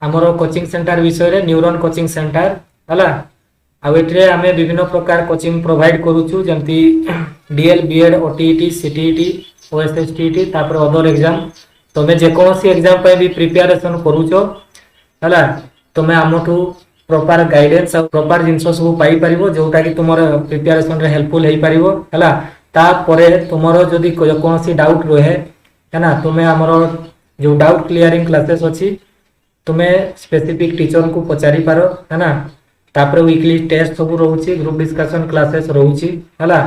हमरो coaching centre विषय रे न्यूरॉन कोचिंग सेंटर हला आ एटरे हमें विभिन्न प्रकार कोचिंग प्रोवाइड करूछु जंती DL BEd OTET CTET OSSTET तापर अदर एग्जाम तमे जे कोनसी एग्जाम पे भी प्रिपरेशन करूछो हला तमे हमठू प्रॉपर गाइडेंस और प्रॉपर जिंस सब पाई परिबो जोटा कि तुमर प्रिपरेशन रे हेल्पफुल हेई परिबो हला ता परे तुमरो जदी कोनसी डाउट रहे है ना तुमे हमरो जो डाउट क्लियरिंग क्लासेस अछि तुमे स्पेसिफिक टीचर को पचारि पारो है ना तापर वीकली टेस्ट सब रहउची ग्रुप डिस्कशन क्लासेस रहउची हला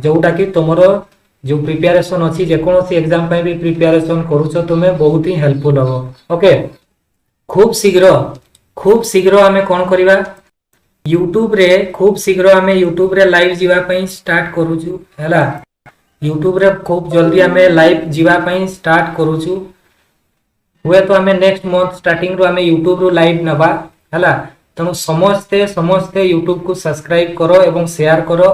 जोटा कि तुमरो जो प्रिपरेशन अछि जे कोनसी एग्जाम पे भी प्रिपरेशन करूछो तुमे बहुत ही हेल्पफुल हो ओके खूब शीघ्र हमें कोन करिवा YouTube रे खूब शीघ्र हमें YouTube रे लाइव जीवा पई स्टार्ट करूछु हला YouTube रे खूब जल्दी हमें लाइव जीवा पई स्टार्ट करूछु हुए तो हमें नेक्स्ट मंथ स्टार्टिंग रो हमें YouTube रो लाइव नबा हला तनु समस्ते YouTube को सब्सक्राइब करो एवं शेयर करो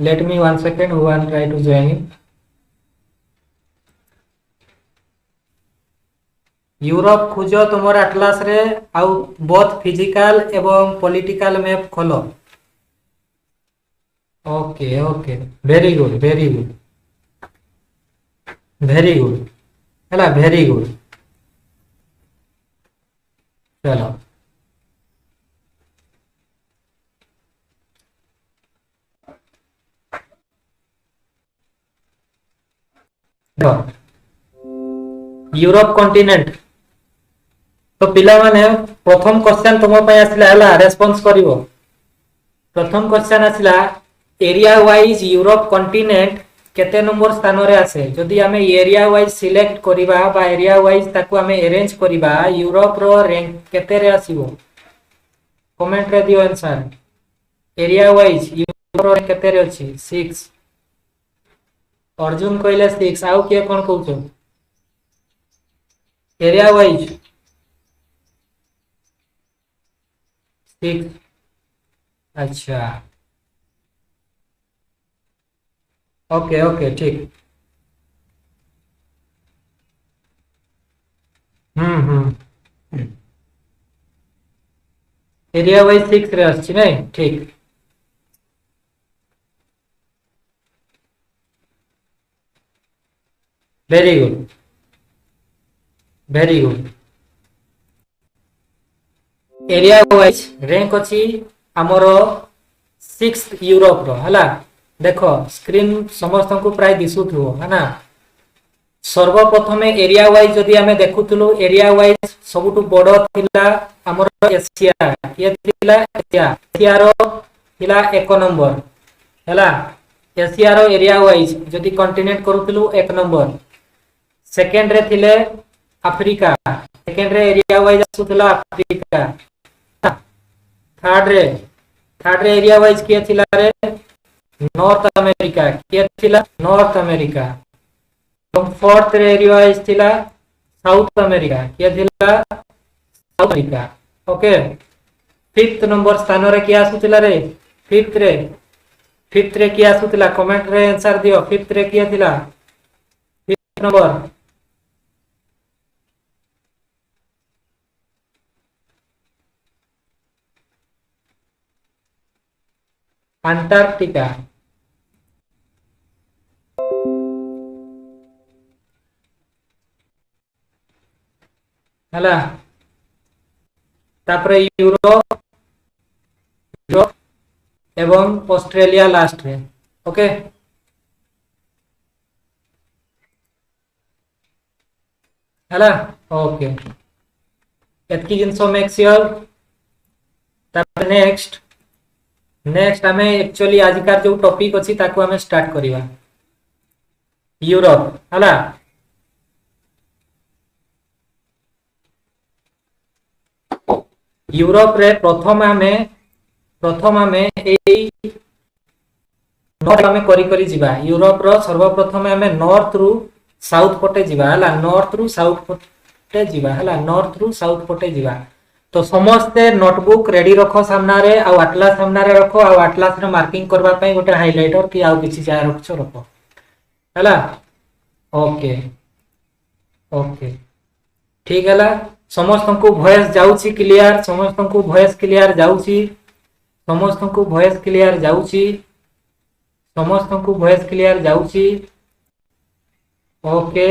let me 1 second who will try to join in Europe खोजो तुमर एटलास रे आउ बोथ फिजिकल एवं पॉलिटिकल मैप खोलो ओके ओके वेरी गुड हैला वेरी गुड चलो यूरोप कॉन्टिनेंट तो पिला माने प्रथम क्वेश्चन तुम पे आसिला हला रेस्पॉन्स करिवो प्रथम क्वेश्चन आसिला एरिया वाइज यूरोप कॉन्टिनेंट केते नंबर स्थान रे आसे जदी हमें एरिया वाइज सिलेक्ट करिबा बा एरिया वाइज ताको हमें अरेंज करिबा यूरोप रो रैंक केते रे आसीबो कमेंट रे दियो आंसर एरिया वाइज यूरोप रो केते रे अछि 6 अर्जुन कहले 6 आउ के कोन कहउछो एरिया वाइज 6 अच्छा ओके ओके ठीक एरिया वाइज 6 रे अछि नै ठीक very good area wise rank अछि हमरो 6th यूरोप रो हला देखो स्क्रीन समस्त को प्राय दिसुथो है ना सर्वप्रथमे एरिया वाइज जदी हमें देखुतलु एरिया वाइज सबुटु बड़ थिला हमरो एशिया ये थिला एशिया रो थिला 1 नंबर हला एशिया रो एरिया वाइज जदी कॉन्टिनेंट करूतलु 1 नंबर सेकंड रे थिले अफ्रीका सेकंड रे एरिया वाइज आसुतला अफ्रीका थर्ड रे एरिया वाइज के थिला रे नॉर्थ अमेरिका के थिला नॉर्थ अमेरिका तो फोर्थ रे एरिया वाइज थिला साउथ अमेरिका के थिला south America okay fifth number स्थान रे के आसुतला रे फिफ्थ रे के आसुतला कमेंट रे आंसर दियो फिफ्थ रे के थिला फिफ्थ नंबर अंटार्कटिका हला तापर यूरोप एवं ऑस्ट्रेलिया लास्ट रे ओके हला ओके एतकी जिंसो मेक श्योर तापर नेक्स्ट हमें एक्चुअली आजिकार जो टॉपिक अछि ताको हमें स्टार्ट करिवा यूरोप हला यूरोप रे प्रथम हमें एई नॉर्थ हमें करी जिबा यूरोप रो सर्वप्रथम हमें नॉर्थ रु साउथ पटे जिबा हला नॉर्थ रु साउथ पटे जिबा हला नॉर्थ रु साउथ पटे जिबा तो समस्ते नोटबुक रेडी रखो सामना रे आ एटलास सामना रे रखो आ एटलास रे मार्किंग करबा पई गोटे हाइलाइटर कि आ किछि जाय रखछो रखो हला ओके ओके ठीक है। समस्त को वॉइस जाउची क्लियर, समस्त को वॉइस क्लियर जाउची, समस्त को वॉइस क्लियर जाउची, समस्त को वॉइस क्लियर जाउची। Okay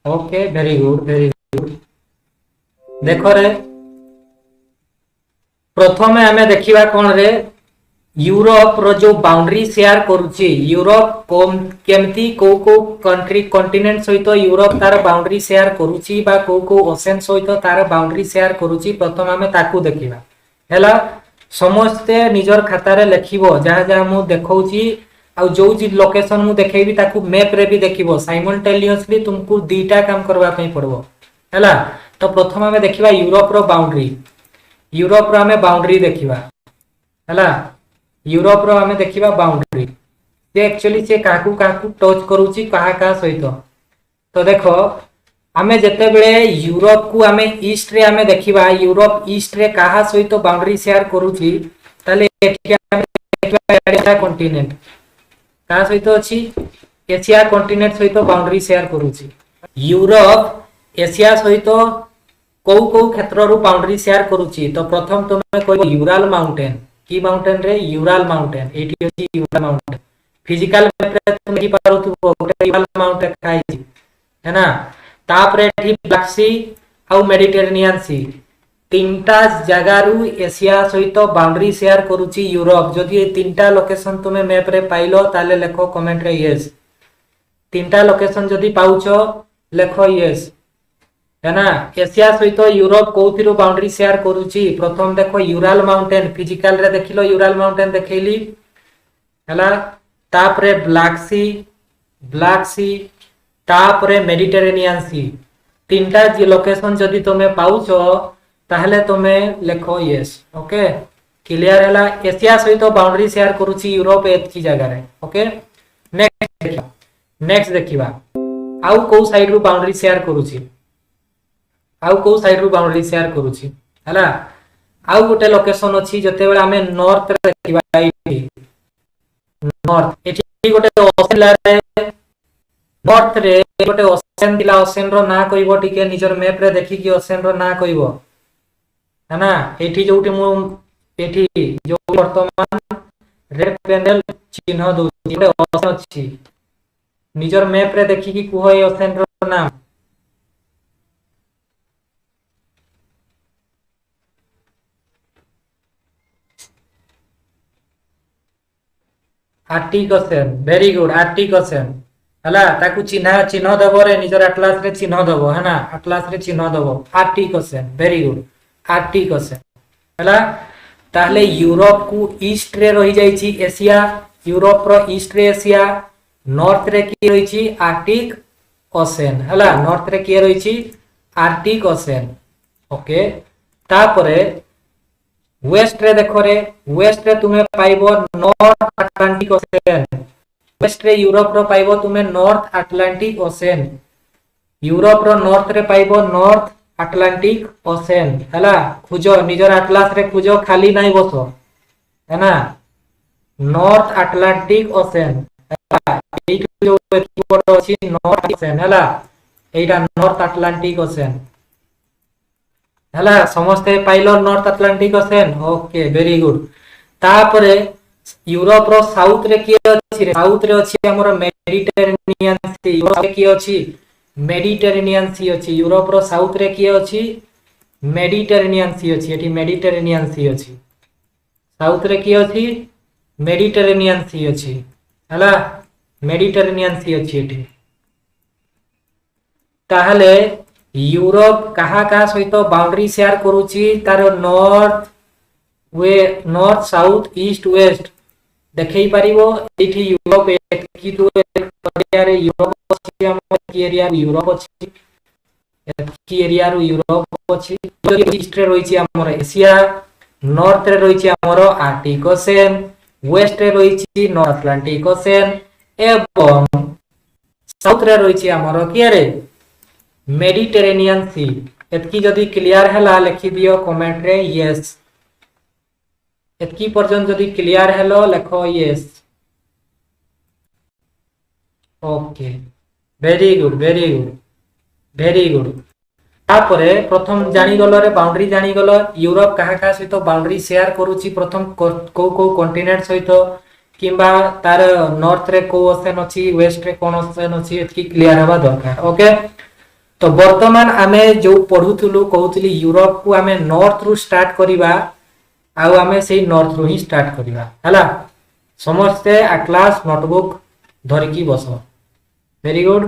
okay very good very good. देखो रे प्रथमे आमे देखिबा कोन रे यूरोप रो जो बाउंड्री शेयर करूची, यूरोप केमती को कंट्री कॉन्टिनेंट सहित यूरोप तार बाउंड्री शेयर करूची बा को ओशन सहित तार बाउंड्री शेयर करूची, प्रथम आमे ताकू देखिबा हैला। समस्ते निजर खाता रे लिखिबो जहा जहा मु देखौची आ जो जी लोकेशन मु देखेबी ताकू मैप रे भी देखिबो, साइमल्टेनियसली तुमको दीटा काम करबा पई पड़बो हैला। तो प्रथम आमे देखिबा यूरोप रो बाउंड्री, यूरोप रो आमे बाउंड्री देखिबा हैला। यूरोप रो आमे देखिबा बाउंड्री जे एक्चुअली से काकू काकू टच करूची कहा का सहित। तो देखो आमे जते बेले यूरोप को आमे ईस्ट रे आमे देखिबा, यूरोप ईस्ट रे कहा सहित बाउंड्री शेयर करूची, ताले एठी आमे देखिबा एशिया कॉन्टिनेंट का सहित अछि, एशिया कॉन्टिनेंट सहित बाउंड्री शेयर करूची। यूरोप एशिया सहित को क्षेत्र रु बाउंड्री शेयर करूची। तो प्रथम तुमे कहबो यूराल माउंटेन, की माउंटेन रे यूराल माउंटेन, एठी अछि यूराल माउंटेन। फिजिकल मैप रे तुम देखि पारुथबो गोटे यूराल माउंटेन खाइछि है ना। तापरे एठी ब्लैक सी आ मेडिटेरेनियन सी तीनटा जगह रु एशिया सहित बाउंड्री शेयर करूची यूरोप। जदि ए तीनटा लोकेशन तुमे मैप रे पाइलो ताले लेखो कमेंट रे यस, तीनटा लोकेशन जदि पाउछो लेखो यस है ना। एशिया सहित यूरोप कोथिरो बाउंड्री शेयर करूची, प्रथम देखो यूराल माउंटेन, फिजिकल रे देखिलो यूराल माउंटेन देखैली हैला। तापरे ब्लैक सी तापरे मेडिटेरेनियन सी, तीनटा जी लोकेशन जदि तुमे पाउछो ताहले तुमे लेखो यस। ओके क्लियर हैला। एशिया सहित बाउंड्री शेयर करूची यूरोप एतकी जगह रे। ओके नेक्स्ट देखिबा आउ को साइड रु बाउंड्री शेयर करूची, आउ को साइड रु बाउंड्री शेयर करूची हैला। आउ गोटे लोकेशन अछि जते बेला हमें नॉर्थ रे देखिबा, नॉर्थ एठी गोटे ओशन रे, नॉर्थ रे गोटे ओशन दिला, ओशन रो ना कहिबो टिके निजर मैप रे देखि कि ओशन रो ना कहिबो है ना। एठी जोटी मु एठी जो वर्तमान रेड पैनल चिन्ह दउ गोटे ओशन अछि, निजर मैप रे देखि कि कुहो ए ओशन रो नाम Arctic Ocean. Very good Arctic Ocean हला। ताकू चिन्ह दबो रे निजर एटलास रे चिन्ह दबो है ना, एटलास रे चिन्ह दबो Arctic Ocean. Very good Arctic Ocean हला। ताहले यूरोप को ईस्ट रे रही जाईची एशिया, यूरोप रो ईस्ट रे एशिया, नॉर्थ रे की रहीची आर्टिक ओशन हला। नॉर्थ रे की रहीची आर्टिक ओशन। ओके तापरे वेस्ट रे देखो रे, वेस्ट रे तुम्हें पाइबो नॉर्थ अटलांटिक ओशन, वेस्ट रे यूरोप रो पाइबो तुम्हें नॉर्थ अटलांटिक ओशन, यूरोप रो नॉर्थ रे पाइबो नॉर्थ अटलांटिक ओशन हैला। खुजो निजर एटलास रे खुजो, खाली नाही बसो है ना। नॉर्थ अटलांटिक ओशन एठी जो कीवर्ड अछि नॉर्थ ओशन हैला, एटा नॉर्थ अटलांटिक ओशन हैला। समस्ते pilo north Atlantic ocean. Okay very good. तापरे यूरोप रो साउथ रे की अछि रे, साउथ रे अछि हमर मेडिटेरेनियन सी, यूरोप रे की अछि मेडिटेरेनियन सी अछि, यूरोप रो साउथ रे की अछि मेडिटेरेनियन सी अछि, एठी मेडिटेरेनियन सी अछि, साउथ रे की अछि मेडिटेरेनियन सी अछि हैला, मेडिटेरेनियन सी अछि एठी। ताहले यूरोप कहा का सहित बाउंड्री शेयर करूची, तार नॉर्थ वे नॉर्थ साउथ ईस्ट वेस्ट देखै परिबो। एठी यूरोप एतकी तो एरिया रे यूरोप अछि, हमर की एरिया यूरोप अछि, एतकी एरिया रो यूरोप अछि। ईस्ट रे रहिछि हमर एशिया, नॉर्थ रे रहिछि हमर आर्टिक ओशन, वेस्ट रे रहिछि नॉर्थ अटलांटिक ओशन एवं साउथ रे रहिछि हमर की रे मेडिटेरेनियन सी। एतकी जदि क्लियर हैला लिखि दियो कमेंट रे यस, एतकी पर्यंत जदि क्लियर हेलो लेखो yes. Okay very good very good very good. तापरे प्रथम जानी गलो रे बाउंड्री जानी गलो यूरोप कहा कहा सहित बाउंड्री शेयर करूची प्रथम को को कॉन्टिनेंट सहित किंबा तार नॉर्थ रे को ओशन अछि वेस्ट रे कोन ओशन अछि एतकी क्लियर हवा दरकार। ओके तो वर्तमान आमे जो पढुथुलु कहउतली यूरोप को आमे नॉर्थ रु स्टार्ट करिवा आउ आमे सेही नॉर्थ रु ही स्टार्ट करिवा हला समस्ते आ क्लास नोटबुक धरिकी बसो। Very good.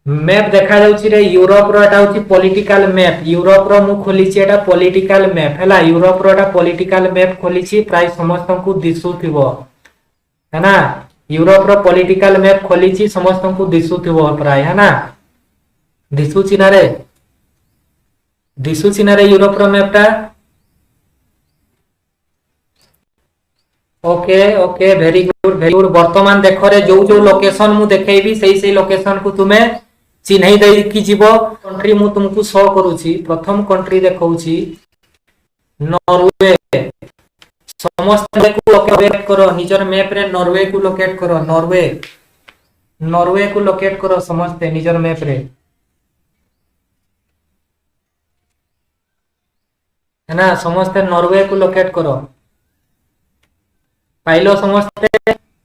मैप देखा जाउछि रे यूरोप रो एटा होछि पॉलिटिकल मैप यूरोप रो मु खोली छि एटा पॉलिटिकल मैप हला यूरोप रो एटा पॉलिटिकल मैप खोली छि प्राय समस्त को दिसुथिबो है ना यूरोप रो पॉलिटिकल मैप खोली छि समस्त को दिसुथिबो प्राय है ना दिसुछि ना रे यूरोप रो मैपटा। Okay okay very good very good. वर्तमान देखो रे जो जो लोकेशन मु देखेबी सेही सेही लोकेशन को तुमे चिन्हई दे कि जीवो कंट्री मु तुमको शो करूची प्रथम कंट्री देखौची नॉर्वे समस्त को लोकेट करो निजर मैप रे नॉर्वे को लोकेट करो नॉर्वे को लोकेट करो समस्त निजर मैप रे है ना समस्त नॉर्वे को लोकेट करो पाइलो समस्त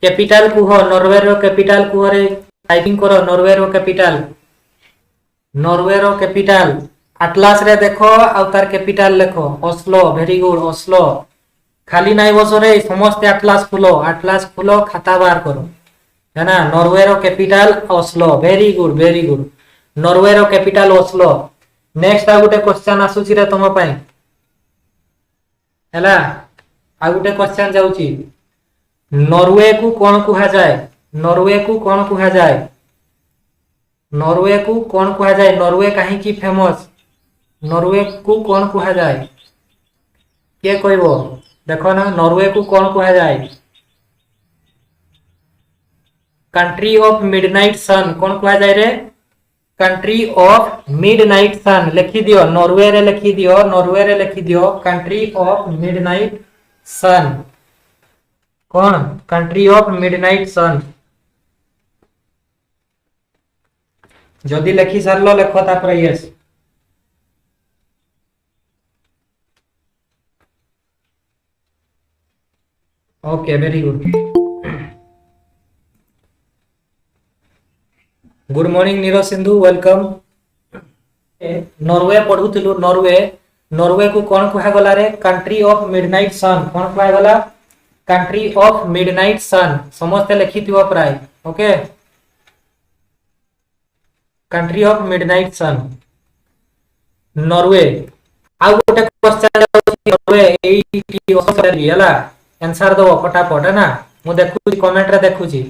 कैपिटल को हो नॉर्वे रो कैपिटल को रे टाइपिंग करो नॉर्वे रो कैपिटल अटलास रे देखो आ तार कैपिटल लिखो ओस्लो। वेरी गुड ओस्लो खाली नाइ बसो रे समस्त अटलास खुलो खाता बाहर करो है ना नॉर्वे रो capital Oslo. Very good Norway रो कैपिटल ओस्लो। नेक्स्ट आ गुटे क्वेश्चन आसुची रे तम पई हैला आ गुटे क्वेश्चन जाउची नॉर्वे को कोन कुहा जाय नॉर्वे को कुहा जाए नॉर्वे कहीं की फेमस नॉर्वे को कौन कुहा जाए के कहबो देखो ना नॉर्वे को कौन कुहा जाए कंट्री ऑफ मिडनाइट सन कौन कुहा जाए रे कंट्री ऑफ मिडनाइट सन लिखी दियो नॉर्वे रे लिखी दियो कंट्री ऑफ मिडनाइट सन कौन कंट्री ऑफ मिडनाइट सन जदि लिखि सारलो लेखो तापर yes okay very good morning Neeraj Sindhu welcome. Norway पढुथिलु नॉर्वे को कौन कुहा गला रे कंट्री ऑफ मिडनाइट सन कौन कुहा गला कंट्री ऑफ मिडनाइट सन समस्त लिखिथिबो प्राय okay country of midnight sun Norway आ गोटे क्वेश्चन नॉर्वे एटी ओसरी हला आंसर दो फटाफट है ना मु देखु कमेंट रे देखु छी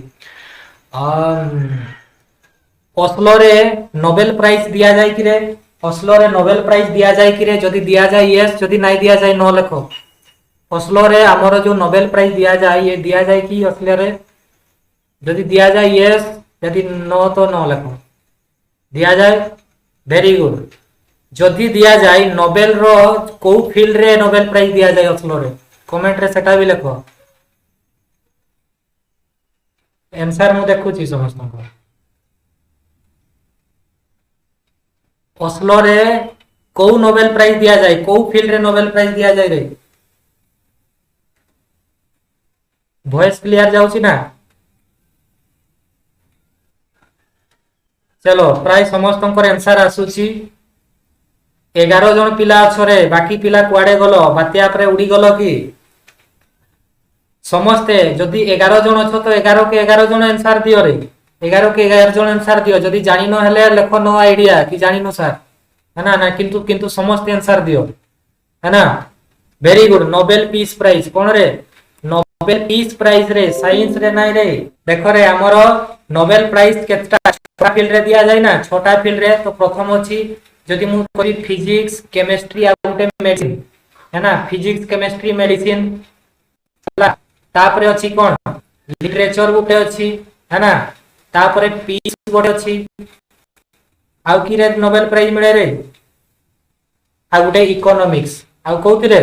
ओस्लो रे नोबेल प्राइज दिया जाय कि रे ओस्लो रे नोबेल प्राइज दिया जाय कि रे जदी दिया जाय यस जदी नहीं दिया जाय नो लिखो ओस्लो रे हमरो जो नोबेल प्राइज दिया जाय ये दिया जाय कि ओस्लो रे जदी दिया जाय यस जदी नो तो नो लिखो दिया जाए। वेरी गुड जदि दिया जाए नोबेल रो को फील्ड रे नोबेल प्राइज दिया जाए ओस्लो रे कमेंट रे सेटा भी लिखो आंसर मु देखु छी समस्त को ओस्लो रे को नोबेल प्राइज दिया जाए को फील्ड रे नोबेल प्राइज दिया जाए रे वॉइस क्लियर जाउची ना चलो प्राय समस्त आंसर आसुची 11 जन पिला अछरे बाकी पिला कुआडे गलो बात्या परे उड़ी गलो कि समस्ते जदि 11 जन अछ तो 11 के 11 जन आंसर दियो रे 11 के 11 जन आंसर दियो जदि जानि न हेले लेखो नो आईडिया कि जानि न सर है ना किंतु समस्त आंसर दियो है ना। Very good Nobel peace prize कोन रे नोबेल पीस प्राइज रे साइंस रे नाही रे देखो रे हमरो नोबेल प्राइज केटा छोटा फील्ड रे दिया जाय ना छोटा फील्ड रे तो प्रथम अछि जदि मु करी फिजिक्स केमिस्ट्री आ गुटे मेडिसिन है ना फिजिक्स केमिस्ट्री मेडिसिन तापरे अछि कोन लिटरेचर गुटे अछि है ना तापरे पीस गुटे अछि आ कि रे नोबेल प्राइज मिले रे आ गुटे इकोनॉमिक्स आ कोथि रे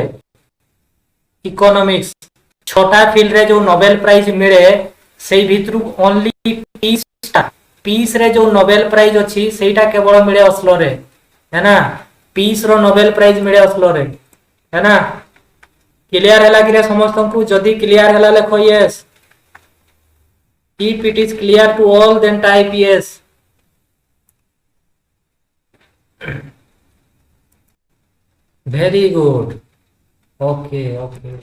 इकोनॉमिक्स छोटा फील्ड रे जो नोबेल प्राइज मिले सेही भितरु ओनली पीस पीस रे जो नोबेल प्राइज अच्छी सेटा केवल मिले अस्लो रे है ना पीस रो नोबेल प्राइज मिले अस्लो रे है ना क्लियर हैला कि रे समस्त को जदी क्लियर हैला लेखो yes if it is clear to all then type yes very good okay okay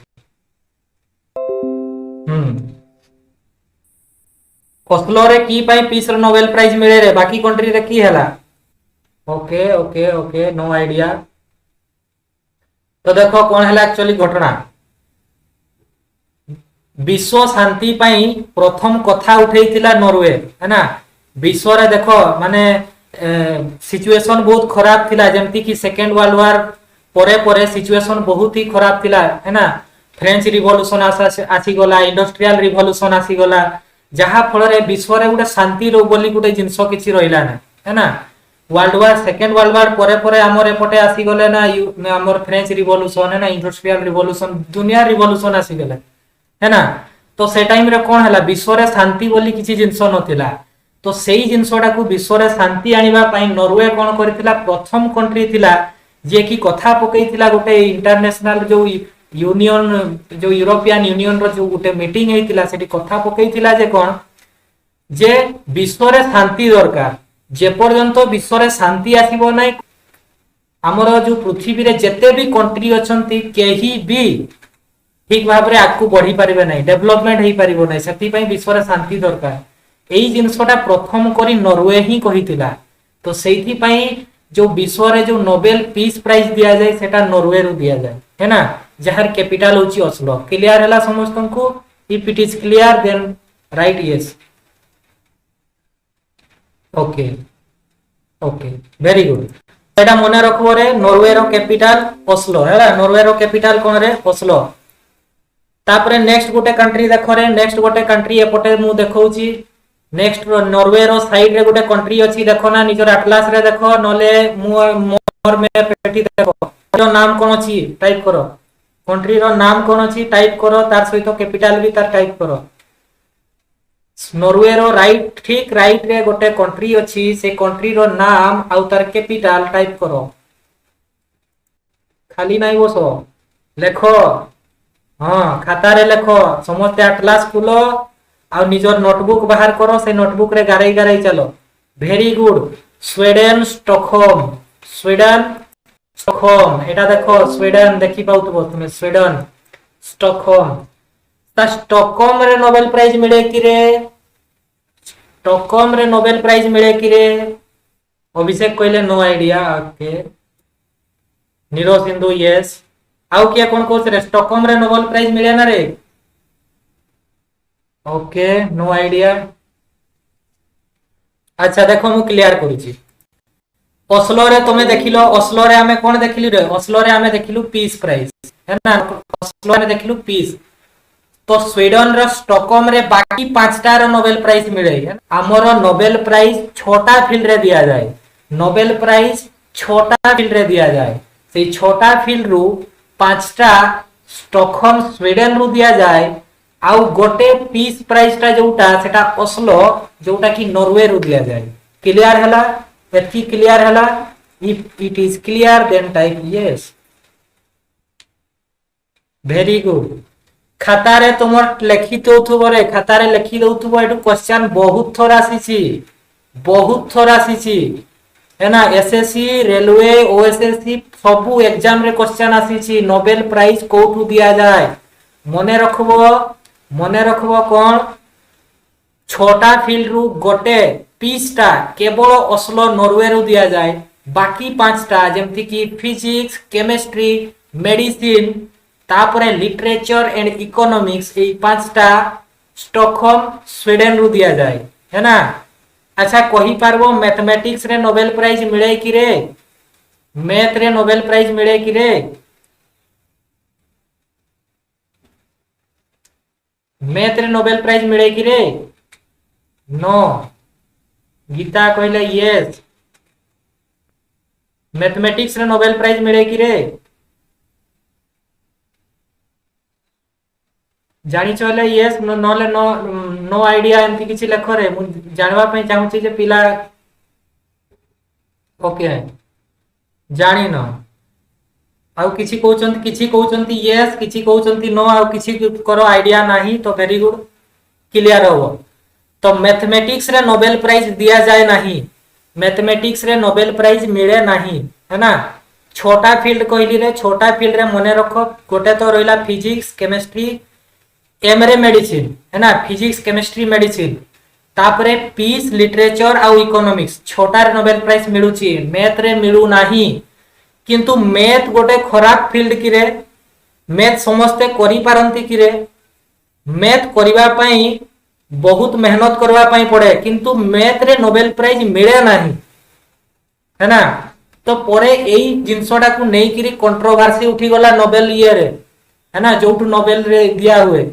Oslo रे की पाई पीस रो नोबेल प्राइज मिले रे बाकी कंट्री रे की हैला okay okay okay no idea तो देखो कौन है एक्चुअली घटना विश्व शांति पाई प्रथम कथा उठेइतिला नॉर्वे है ना विश्व रे देखो माने सिचुएशन बहुत खराब थिला जेमति कि सेकंड वर्ल्ड वॉर परे परे सिचुएशन बहुत ही खराब थिला है ना फ्रेंच रिवॉल्यूशन आसी गला इंडस्ट्रियल रिवॉल्यूशन आसी गला जहा फल रे विश्व रे गुटे शांति रो बोली गुटे जिंस किछि रहिला ना है ना world war second world war परे परे हमर एपटे आसी गले ना हमर फ्रेंच रिवॉल्यूशन है ना इंडस्ट्रियल रिवॉल्यूशन दुनिया रिवॉल्यूशन आसी गले है ना तो से टाइम रे कोन हला विश्व रे शांति बोली किछि जिंस नथिला तो सेही जिंसटा को विश्व रे शांति आनिबा पई नॉर्वे कोन करथिला प्रथम कंट्री थिला जे कि कथा पकैथिला गोटे इंटरनेशनल जो यूनियन जो यूरोपियन यूनियन रो जो गोटे मीटिंग हेतिला सेठी कथा पकैथिला जे कोन जे विश्व रे शांति दरकार जे पर्यंत विश्व रे शांति आसीबो नै हमर जो पृथ्वी रे जते भी कंट्री अछंती केही भी ठीक भाव रे आगु बढ़ी पारिबे नै डेवलपमेंट हेई पारिबो नै सेति पई विश्व रे शांति दरकार एई जिंसटा प्रथम करी नॉर्वे ही कहितिला तो सेति पई जो विश्व रे जो नोबेल पीस प्राइज दिया जाय सेटा नॉर्वे रो दिया जाय है ना जहार कैपिटल होची ओस्लो क्लियर हला समस्त को if it is clear then right yes okay okay very good एटा मने रखबो रे नॉर्वे रो कैपिटल ओस्लो हैला नॉर्वे रो कैपिटल कोन रे ओस्लो तापरे नेक्स्ट गोटे कंट्री देखो रे नेक्स्ट गोटे कंट्री एपटे मु देखौची नेक्स्ट नॉर्वे रो साइड रे गोटे कंट्री अछि देखो ना निजर एटलास रे देखो नले मोर मैप पेटी देखो रो नाम कोन अछि टाइप करो कंट्री रो नाम कोन अछि टाइप करो तार सहित कैपिटल भी तार टाइप करो नॉर्वे रो राइट ठीक राइट रे गोटे कंट्री अछि से कंट्री रो नाम आ तार कैपिटल टाइप करो खाली नाही बसो लेखो हाँ खाता रे लेखो समस्त एटलास खुलो आ निजर नोटबुक बाहर करो से नोटबुक रे गारै गारै चलो वेरी गुड स्वीडन स्टॉकहोम एटा देखो स्वीडन देखि पाउतबो तुमे स्वीडन स्टॉकहोम ता स्टॉकहोम रे नोबेल प्राइज मिले कि रे स्टॉकहोम रे नोबेल प्राइज मिले कि रे अभिषेक कहले no idea okay Niro Sindhu yes आउ किया कोन कोस रे स्टॉकहोम रे नोबेल प्राइज मिले ना रे ओके नो आइडिया अच्छा देखो मु क्लियर करूची ओस्लो रे तुमे देखिलो ओस्लो रे हमें कोन देखिलु रे ओस्लो रे हमें देखिलु पीस प्राइज है ना ओस्लो रे देखिलु पीस तो स्वीडन रो स्टॉकहोम रे बाकी पांचटा रो नोबेल प्राइज मिले हमरो नोबेल प्राइज छोटा फील्ड रे दिया जाय नोबेल प्राइज छोटा फील्ड रे दिया जाय से छोटा फील्ड रु पांचटा स्टॉकहोम स्वीडन रु दिया जाय आउ गोटे पीस प्राइज टा जोटा सेटा ओस्लो जोटा कि नॉर्वे रु दिया जाय क्लियर हला एथि क्लियर हला if it is clear then type yes very good खाता रे तुमर लिखि दउथबो रे खाता रे लिखि दउथबो एटु क्वेश्चन बहुत थोर आसीची है ना एसएससी रेलवे ओएसएससी सबु एग्जाम रे क्वेश्चन आसीची नोबेल प्राइज कोठु दिया जाय मने रखबो कोन छोटा फील्ड रु गोटे पीसटा केवल ओस्लो नॉर्वे रु दिया जाय बाकी पांचटा जेमति कि फिजिक्स केमिस्ट्री मेडिसिन तापरे लिटरेचर एंड इकोनॉमिक्स ए पांचटा स्टॉकहोम स्वीडन रु दिया जाय है ना अच्छा कहि पारबो मैथमेटिक्स रे नोबेल प्राइज मिले कि रे मैथ रे नोबेल प्राइज मिले कि रे मैथ रे नोबेल प्राइज मिले कि रे नो गीता कहले यस मैथमेटिक्स रे नोबेल प्राइज मिले कि रे ଜାଣିଛ ହେଲେ yes ନହେଲେ नो नो आइडिया एमती किछि लेख रे मु जानवा पई चाहूची जे पिला ओके जानि न आउ किछि कहउचंती yes किछि कहउचंती नो आउ किछि करो आइडिया नाही तो वेरी गुड क्लियर हो। तो मैथमेटिक्स रे नोबेल प्राइज दिया जाए नहीं, मैथमेटिक्स रे नोबेल प्राइज मिले नहीं, है ना। छोटा फील्ड कहली रे, छोटा फील्ड रे मने रखो गोटे तो रहिला फिजिक्स केमिस्ट्री एम रे मेडिसिन, है ना, फिजिक्स केमिस्ट्री मेडिसिन, तापरे पीस लिटरेचर आ इकोनॉमिक्स छोटा रे नोबेल प्राइज मिलुची, मैथ रे मिलु नाही। किंतु मैथ गोटे खराब फील्ड की रे, मैथ समस्ते करि पारंती कि रे, मैथ करिवा पई बहुत मेहनत करवा पई पड़े, किंतु मैथ रे नोबेल प्राइज मिले नाही, है ना। तो परे एई जिंसटा को नै करी कंट्रोवर्सी उठी गला नोबेल ईयर रे, है ना, जोटू नोबेल रे दिया हुए।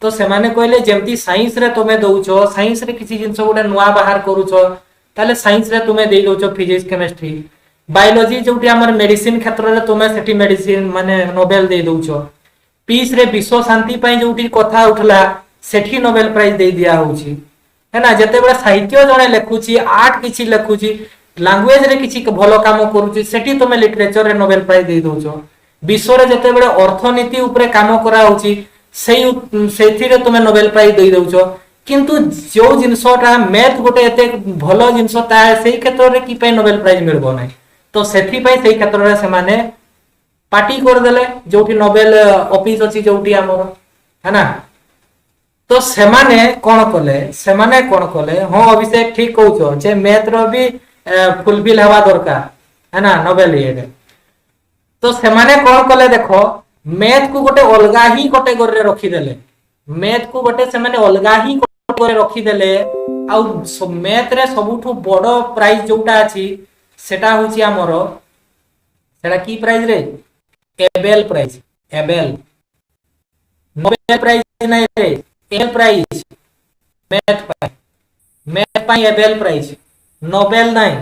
तो से माने कहले जेमती साइंस रे तुमे दउचो, साइंस रे किछि जिंस गोटे नुवा बाहर करूचो ताले साइंस रे तुमे देई दउचो फिजिक्स केमिस्ट्री, बायोलॉजी जोटी हमर मेडिसिन क्षेत्र रे तुमे सेठी मेडिसिन माने नोबेल देई दउचो, पीस रे विश्व शांति पई जोटी कथा उठला सेठी नोबेल प्राइज दे दिया होउची, है ना। जते बडा साहित्य जणे लेखुची, आर्ट किछि लेखुची, लैंग्वेज रे किछि भलो काम करूची, सेठी तुमे लिटरेचर रे नोबेल प्राइज दे दउचो। विश्व रे जते बडा अर्थनीति ऊपर काम करा होउची सेथि रे तुमे नोबेल प्राइज दे दउचो। किंतु जो जिंसटा मैथ गोटे एते भलो जिंस ता सेही क्षेत्र रे कि पय नोबेल प्राइज मिलबो नै, तो सेथि पय सेही क्षेत्र रे से माने पार्टी कर देले जोठी नोबेल ऑफिस अछि जोठी हमर, है ना। तो सेमाने कोन कले हां अभिषेक ठीक कहउछो जे मैथ रो भी फुलफिल हवा दरकार, है ना, नोबेल ये। तो सेमाने कोन कले देखो मैथ को गोटे अलगा ही कैटेगरी रे रखी देले, मैथ को गोटे से माने अलगा ही कैटेगरी रखी देले। आ मैथ रे सबुठु बड़ प्राइज जोटा अछि सेटा होछि हमरो, सेटा की प्राइज रे, Abel prize, Abel Nobel prize नै रे, एबेल प्राइज मैथ पाई एबेल प्राइज, नोबेल नहीं।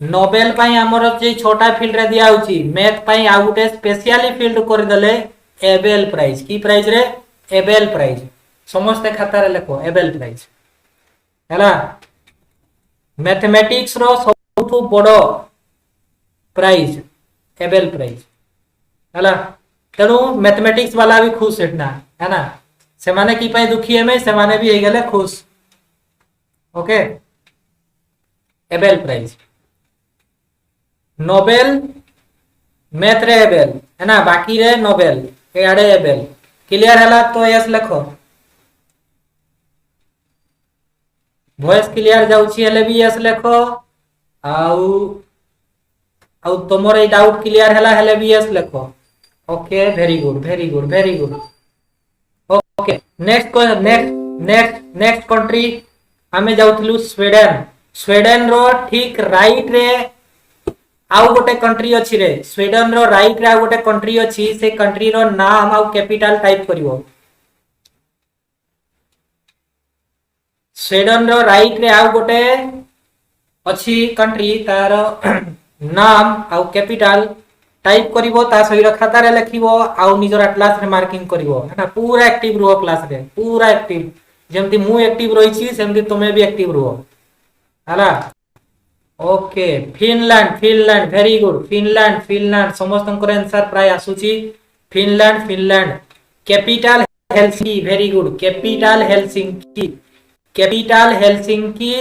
नोबेल पाई हमर जे छोटा फील्ड रे दिया होची, मैथ पाई आ गुटे स्पेशली फील्ड कर देले एबेल प्राइज। की प्राइज रे, एबेल प्राइज। समस्त खाता रे लेखो एबेल प्राइज, हैला। मैथमेटिक्स रो सबुठु बड़ो प्राइज एबेल प्राइज, हैला। तेणु मैथमेटिक्स वाला भी खुश हेटना, है ना, से माने की पाई दुखी है, से माने भी हे गेले खुश, okay. Abel prize Nobel math रे एबेल, है ना, बाकी रे नोबेल ए आडे एबेल। क्लियर हैला तो यस लेखो, वॉइस क्लियर जाउची हेले भी यस लेखो, आउ आउ तमर ए डाउट क्लियर हैला हेले भी यस लेखो, okay. Very good very good very good, okay. Next country हमें जाउथलु स्वीडन। स्वीडन रो ठीक राइट रे आउ गोटे कंट्री अछि रे, स्वीडन रो राइट रे आउ गोटे कंट्री अछि, से कंट्री रो नाम आउ capital type करिवो। Sweden row right रे आउ गोटे अछि कंट्री, तार नाम आउ कैपिटल टाइप करिवो, ता सही खाता रे लिखिवो, आउ निजर एटलास रे मार्किंग करिवो, है ना। पूरा एक्टिव रहो क्लास रे, पूरा एक्टिव, जेमति मु एक्टिव रही छी सेमति तुमे भी एक्टिव रहो, हैला। Okay. Finland, Finland very good, Finland Finland समस्तंकर आंसर प्राय आसुची, Finland Finland. Capital Helsinki, very good, capital Helsinki, capital Helsinki,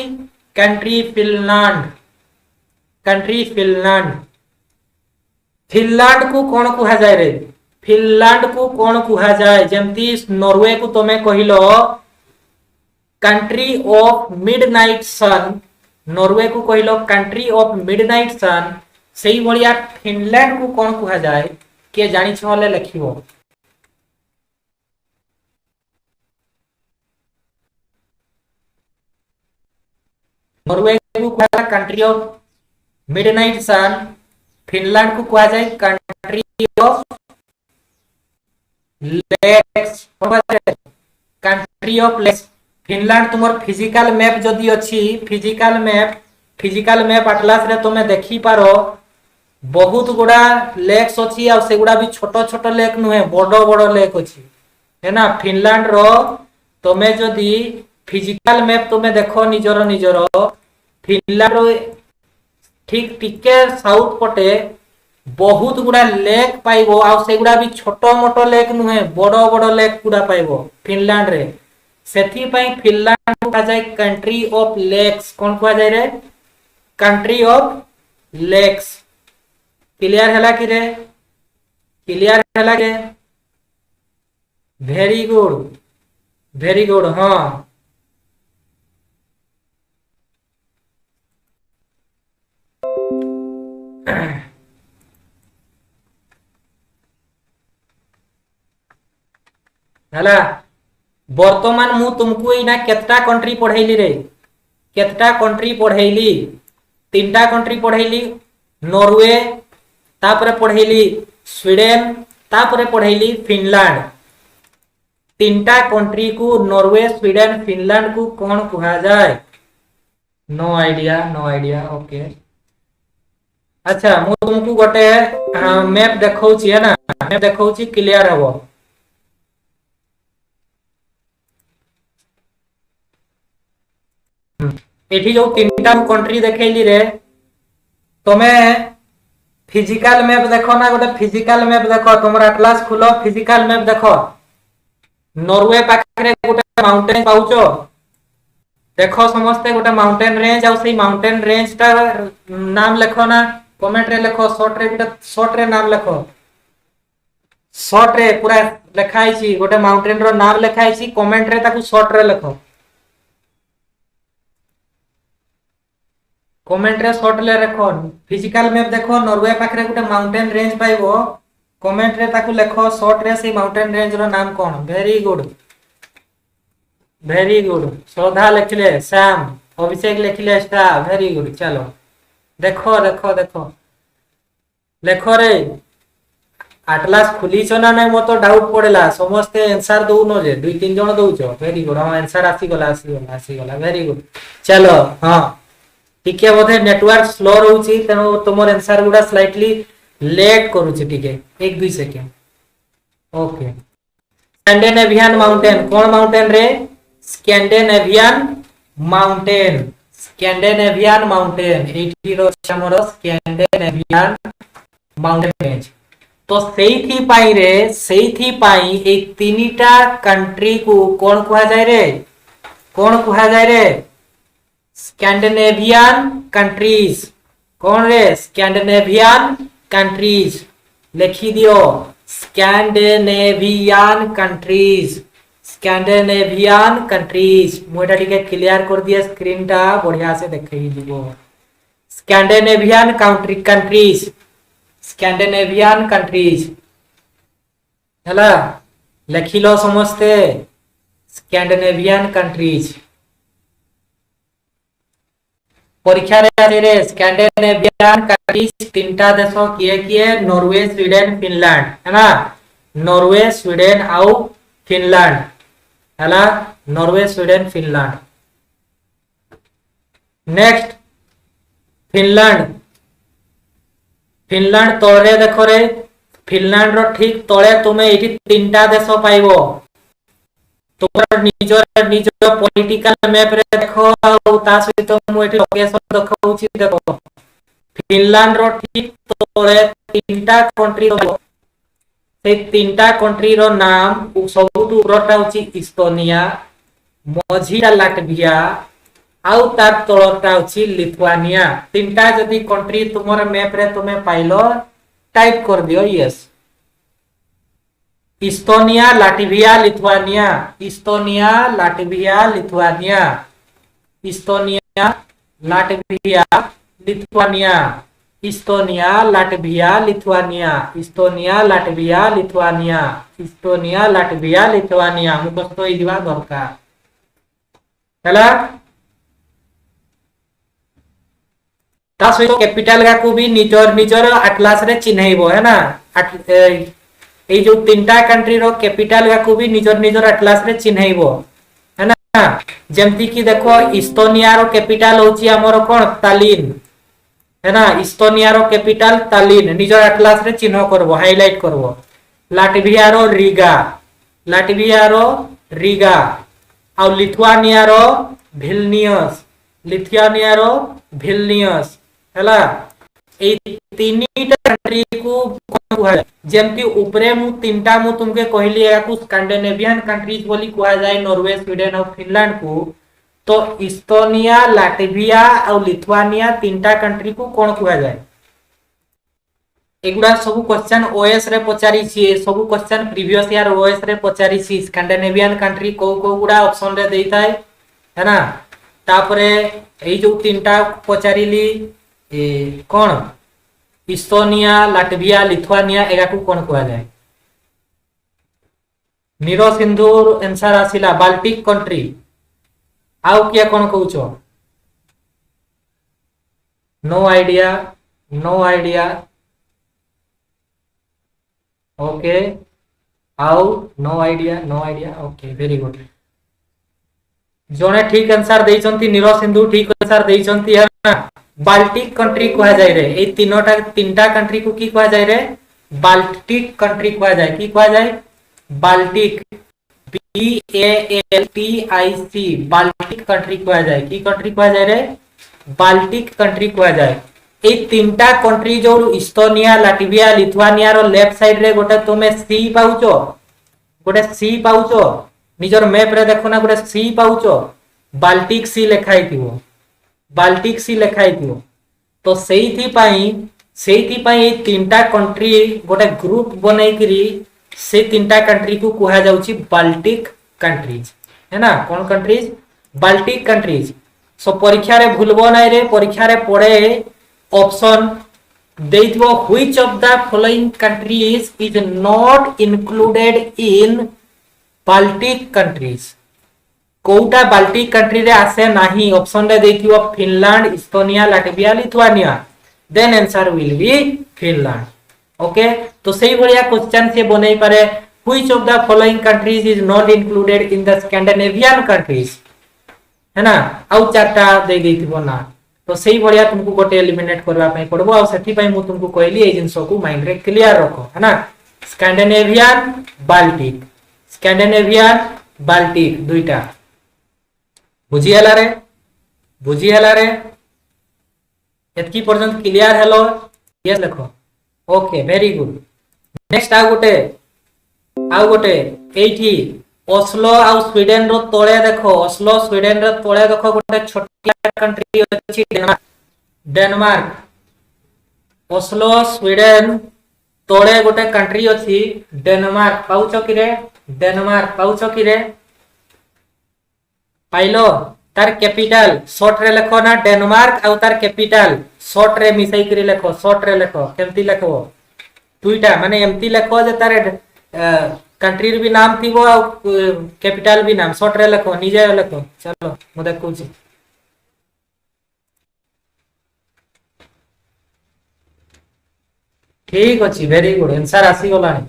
country Finland, country Finland. Finland को कौन कुहा जाए रे, फिनलैंड को कौन कुहा जाए, जेमती नॉर्वे को तमे कहिलो country of midnight sun, Norway को कहिलो कंट्री ऑफ मिडनाइट सन, सेही भलिया फिनलैंड को कौन कुहा जाए के जानि छले लिखिवो। नॉर्वे को कुहा country of midnight sun, Finland को कुहा जाए country of lakes, country of lakes. Finland तुमर फिजिकल मैप जदी अछि, फिजिकल मैप एटलास रे तुमे देखि पारो बहुत गुडा लेक्स अछि, आ से गुडा भी छोट छोट लेक नुहे, बड़ बड़ लेक अछि, है ना फिनलैंड रो तुम्हें जदि फिजिकल मैप तुम्हें देखो निजर निजर फिनलैंड रो ठीक टिके साउथ पटे बहुत गुड़ा लेक पाइबो आ सेगुड़ा भी छोटो मोटो लेक नुहे बड़ो बड़ो लेक गुड़ा पाइबो फिनलैंड रे सेथि पई फिनलैंड को कहा जाय कंट्री ऑफ लेक्स कोन कहा जाय रे कंट्री ऑफ लेक्स क्लियर हैला कि रे क्लियर हैला के वेरी गुड हाँ हैला वर्तमान मु तुमको इना केतटा कंट्री पढ़ैली रे केतटा कंट्री पढ़ैली तीनटा कंट्री पढ़ैली नॉर्वे तापरे पढ़ैली स्वीडन तापरे पढ़ैली फिनलैंड तीनटा कंट्री को नॉर्वे स्वीडन फिनलैंड को कौन कहा जाए नो आइडिया ओके अच्छा मु तुमको गोटे मैप देखौची है ना मैप देखौची क्लियर हबो एठी जो तीनटा कंट्री देखैली रे तमे फिजिकल मैप देखो ना गोटे फिजिकल मैप देखो तुमरा क्लास खुलो फिजिकल मैप देखो नॉर्वे पाखरे गोटे माउंटेन पाउचो देखो समस्ते गोटे माउंटेन रेंज आ सेही माउंटेन रेंज ता नाम लिखो ना कमेंट रे लिखो शॉर्ट रे नाम लिखो शॉर्ट रे पूरा लिखाई छी गोटे माउंटेन रो नाम लिखाई छी कमेंट रे ताकू शॉर्ट रे लिखो कमेंट रे शॉर्ट ले रखो फिजिकल मैप देखो नॉर्वे पाखरे गोटे माउंटेन रेंज पाइबो कमेंट रे ताकू लिखो शॉर्ट रे से माउंटेन रेंज रो नाम कोन वेरी गुड श्रद्धा लिखले श्याम अभिषेक लिखले स्टा वेरी गुड चलो देखो देखो देखो लेखो रे आटलास खुली छ ना नै मो तो डाउट पड़ेला समस्त आंसर दउ न जे दुई तीन जण दउ छ वेरी गुड हां आंसर आसी गला वेरी गुड चलो हां टिके बोधे नेटवर्क स्लो रहउची तनो तुमर आंसर गुडा स्लाइटली लेट करूची टिके 1-2 सेकंड ओके स्कैंडिनेवियन माउंटेन कौन माउंटेन रे स्कैंडिनेवियन माउंटेन एठी रो हमर स्कैंडिनेवियन माउंटेन रेंज तो सेही पाई ए तीनटा कंट्री को कौन कहा जाय रे स्कैंडिनेवियन कंट्रीज कौन रे स्कैंडिनेवियन कंट्रीज लिखी दियो स्कैंडिनेवियन कंट्रीज मोटा ठीक है क्लियर कर दिए स्क्रीन टा बढ़िया से देखई दिबो स्कैंडिनेवियन कंट्रीज हला लिखिलो समझते स्कैंडिनेवियन कंट्रीज परीक्षा रे स्कैंडिनेवियन कंट्रीज तीनटा देश किए नॉर्वे स्वीडन फिनलैंड है ना नॉर्वे स्वीडन आउ फिनलैंड हैला Norway Sweden Finland next Finland तळे देखो रे फिनलैंड रो ठीक तळे तुमे एठी तीनटा देश पाइबो तोर निजर पॉलिटिकल मैप रे देखो आ ता सहित मु एठी लोकेशन देखौची देखो फिनलैंड रो ठीक तळे तीनटा कंट्री से तीनटा कंट्री रो नाम सबुठ उपरटा होची इस्टोनिया मझीरा लाटविया आउ तार तळटा होची लिथुआनिया तीनटा जदी कंट्री तुमर मैप रे तुमे पाइलो टाइप कर दियो यस इस्टोनिया लाटविया लिथुआनिया मुखस्तो इदिवा दरकार हला ता सहित कैपिटल का को भी निजर एटलास रे चिन्हइबो है ना ए जो तीनटा कंट्री रो कैपिटल का को भी निजर एटलास रे चिन्हइबो है ना जेमति की देखो इस्टोनिया रो कैपिटल होची हमर कोन तालिन है ना इस्टोनिया रो कैपिटल तालिन निजर एटलास रे चिन्ह करबो हाइलाइट करबो लाटविया रो रिगा लाटविया रो रिगा आ लिथुआनिया रो विल्नियस लिथुआनिया रो विल्नियस हैला ए तीनटा कंट्री को कुहा जेमती ऊपरे मु तीनटा मु तुमके कहली याकू स्कैंडिनेवियन कंट्रीज बोली कुहा जाय नॉर्वे स्वीडन और फिनलैंड को तो इस्टोनिया लाटविया और लिथुआनिया तीनटा कंट्री को कोन कुहा जाय एगुडा सब क्वेश्चन ओएस रे पचारी छी सब क्वेश्चन प्रीवियस ईयर ओएस रे पचारी छी स्कैंडिनेवियन कंट्री को गुडा ऑप्शन रे देइताय है ना तापरे एई जो तीनटा पचारीली ए कोन इस्टोनिया लाटविया लिथुआनिया एगा को कोन कुहा जाय नीरो सिंधुर आंसर आसिला बाल्टिक कंट्री आउ किया कोन कहउछो नो आइडिया ओके आउ no idea okay very good जोने ठीक आंसर देइचंती नीरो सिंधु ठीक आंसर देइचंती है ना बाल्टिक कंट्री कहा जाय रे ए तीनटा कंट्री को की कहा जाय रे बाल्टिक कंट्री कहा जाय की कहा जाय बाल्टिक BALTIC बाल्टिक कंट्री कहा जाय की कंट्री कहा जाय रे बाल्टिक कंट्री कहा जाय ए तीनटा कंट्री जो इस्टोनिया लाटविया लिथुआनिया रो लेफ्ट साइड रे गोटे तुमे सी पाउचो निजर मैप रे देखो ना गोटे सी पाउचो बाल्टिक सी लिखाई थिवो बाल्टिक सी लिखाई थिवो तो सेइथि पई तीनटा कंट्री गोटे ग्रुप बनै करी से तीनटा कंट्री को कुहा जाउची बाल्टिक कंट्रीज है ना कोन कंट्रीज बाल्टिक कंट्रीज सो परीक्षा रे भूलबो नै रे परीक्षा रे पड़े ऑप्शन देइथबो which of the following countries is not included in Baltic countries कोउटा बाल्टिक कंट्री रे आसे नाही ऑप्शन रे देइथिबो Finland Estonia Latvia Lithuania then answer will be Finland okay तो सही बढ़िया क्वेश्चन से बनै पारे which of the following countries is not included in the Scandinavian countries है ना आउ चारटा दे देइथिबो ना तो सही बढ़िया तुमको गोटे एलिमिनेट करबा पई पड़बो आ सेठी पई मु तुमको कहली ए जिंसो को माइंड रे क्लियर रखो है ना स्कैंडिनेवियन बाल्टिक दुईटा बुझी हला रे एतकी पर्यंत क्लियर हेलो यस लिखो ओके वेरी गुड नेक्स्ट आ गोटे एठी ओस्लो आ स्वीडन रो तळे देखो ओस्लो स्वीडन रो तळे देखो गोटे छोटिया कंट्री अछि डेनमार्क ओस्लो स्वीडन तळे गोटे कंट्री अछि डेनमार्क पाउचो कि रे पाइलो तार कैपिटल शॉर्ट रे लिखो ना डेनमार्क आ तार कैपिटल शॉर्ट रे मिसई करी लिखो शॉर्ट रे लिखो केमती लिखो दुईटा माने एमती लिखो जे तार कंट्री रे भी नाम थिबो आ कैपिटल भी नाम शॉर्ट रे लिखो निजे लिखो चलो मु देखू छी ठीक अछि वेरी गुड आंसर आसी गलानी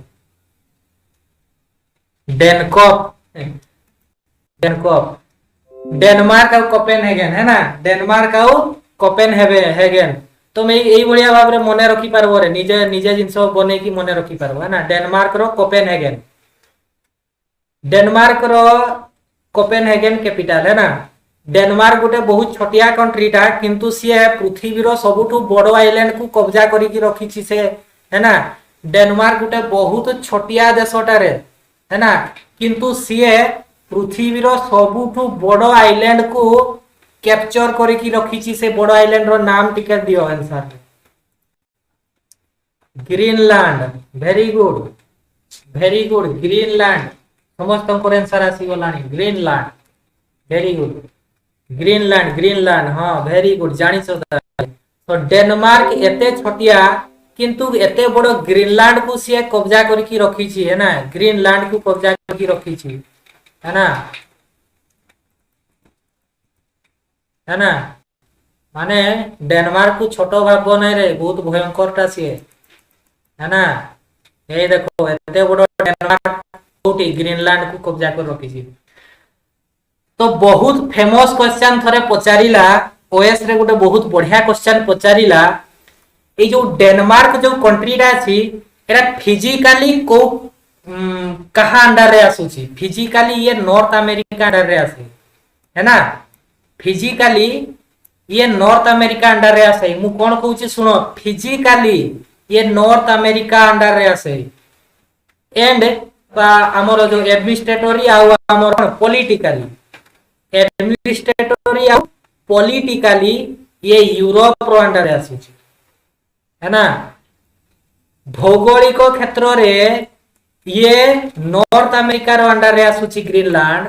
डेनमार्क और कोपेनहेगन है ना डेनमार्क और कोपेनहेगन तो मैं यही बढ़िया भाव रे मने रखी पारबो रे निजे जिंस बने की मने रखी पारबो है ना डेनमार्क रो कोपेनहेगन कैपिटल है ना डेनमार्क गोटे बहुत छोटिया कंट्री टा किंतु सी पृथ्वी रो सबुठु बड़ो आइलैंड को कब्जा करी की रखी छी से है ना डेनमार्क गोटे बहुत छोटिया देशटा रे है ना किंतु सी पृथ्वी रो सबुठु बड़ो आइलैंड को कैप्चर करी की रखी छी से बड़ो आइलैंड रो नाम टिके दियो answer Greenland very good Greenland समस्त को आंसर आसी गलानी ग्रीनलैंड वेरी गुड ग्रीनलैंड हां वेरी गुड जानि छ तो डेनमार्क एते छोटिया किंतु एते बड़ो ग्रीनलैंड को से कब्जा करी की रखी छी है ना ग्रीनलैंड को कब्जा करी की रखी छी है ना माने डेनमार्क को छोटो भाव नहीं रे बहुत भयंकर टा सी है ना ये देखो एते बड़ो डेनमार्क कोटी ग्रीनलैंड को कब्जा कर रखी छी तो बहुत फेमस क्वेश्चन थरे पचारिला ओएस रे गोटे बहुत बढ़िया क्वेश्चन पचारिला ए जो डेनमार्क जो कंट्री रा छी एरा फिजिकली को कहा अंडर रे आसुची फिजिकली ये नॉर्थ अमेरिका अंडर रे आसे है ना फिजिकली ये नॉर्थ अमेरिका अंडर रे आसे मु कोन कहूची सुनो फिजिकली ये नॉर्थ अमेरिका अंडर रे आसे एंड आमर जो एडमिनिस्ट्रेटरी आमर पॉलिटिकली एडमिनिस्ट्रेटरी पॉलिटिकली ये यूरोप रो अंडर रे आसुची है ना भौगोलिक क्षेत्र रे ये नॉर्थ अमेरिका रो अंडर रे आसुची ग्रीनलैंड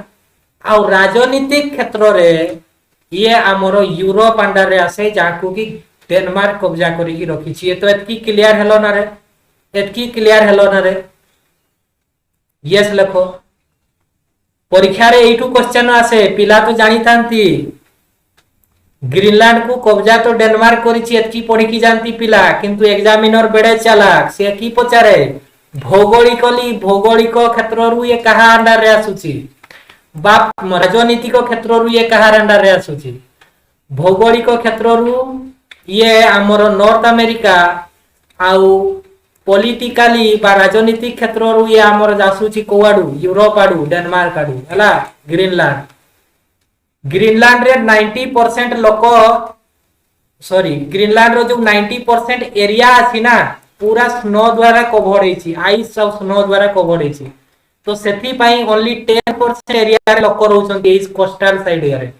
आ राजनीतिक क्षेत्र रे ये आमर यूरोप अंडर रे आसे जाको कि डेनमार्क कब्जा करिकी रखिछि ये तो एतकी क्लियर हेलो ना रे एतकी क्लियर हेलो ना रे यस लिखो परीक्षा रे एटू क्वेश्चन आसे पिला तो जानि थांती ग्रीनलैंड को कब्जा तो डेनमार्क करिछि एतकी पढ़ी की जानती पिला किंतु एग्जामिनर बेड़े चालाक से की पचारे भौगोलिक क्षेत्र रु ये कहा अंडर रे आसुछि बाप राजनीतिक क्षेत्र रु ये कहा अंडर रे आसुछि भौगोलिक क्षेत्र रु ये हमर नॉर्थ अमेरिका आउ पॉलिटिकली बा राजनीतिक क्षेत्र रु ये हमर आसुछि कोआडू यूरोप आडू डेनमार्क आडू हला ग्रीनलैंड ग्रीनलैंड रे 90% लोक सॉरी ग्रीनलैंड रो जो 90% एरिया अछि ना पूरा स्नो द्वारा कवर होइछि आइस और स्नो द्वारा कवर होइछि तो सेथि पई ओनली 10% एरिया रे लोक रहउछन्ती इस कोस्टल साइड रे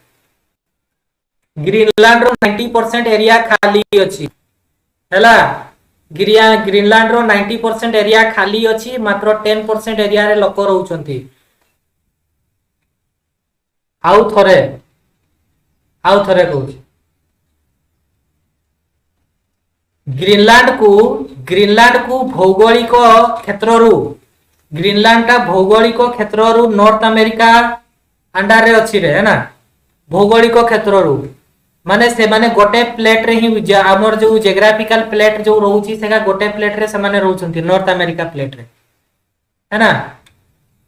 ग्रीनलैंड रो 90% एरिया खाली अछि हला ग्रीनलैंड रो 90% एरिया खाली अछि मात्र 10% एरिया रे लोक रहउछन्ती आउ थरे कहूँ ग्रीनलैंड को भौगोलिक क्षेत्र रु ग्रीनलैंड टा भौगोलिक क्षेत्र रु नॉर्थ अमेरिका अंडर रे अछि रे है ना भौगोलिक क्षेत्र रु माने से माने गोटे प्लेट रे ही हमर जो जियोग्राफिकल प्लेट जो रहउची सेगा गोटे प्लेट रे से माने रहउछन्ती नॉर्थ अमेरिका प्लेट रे है ना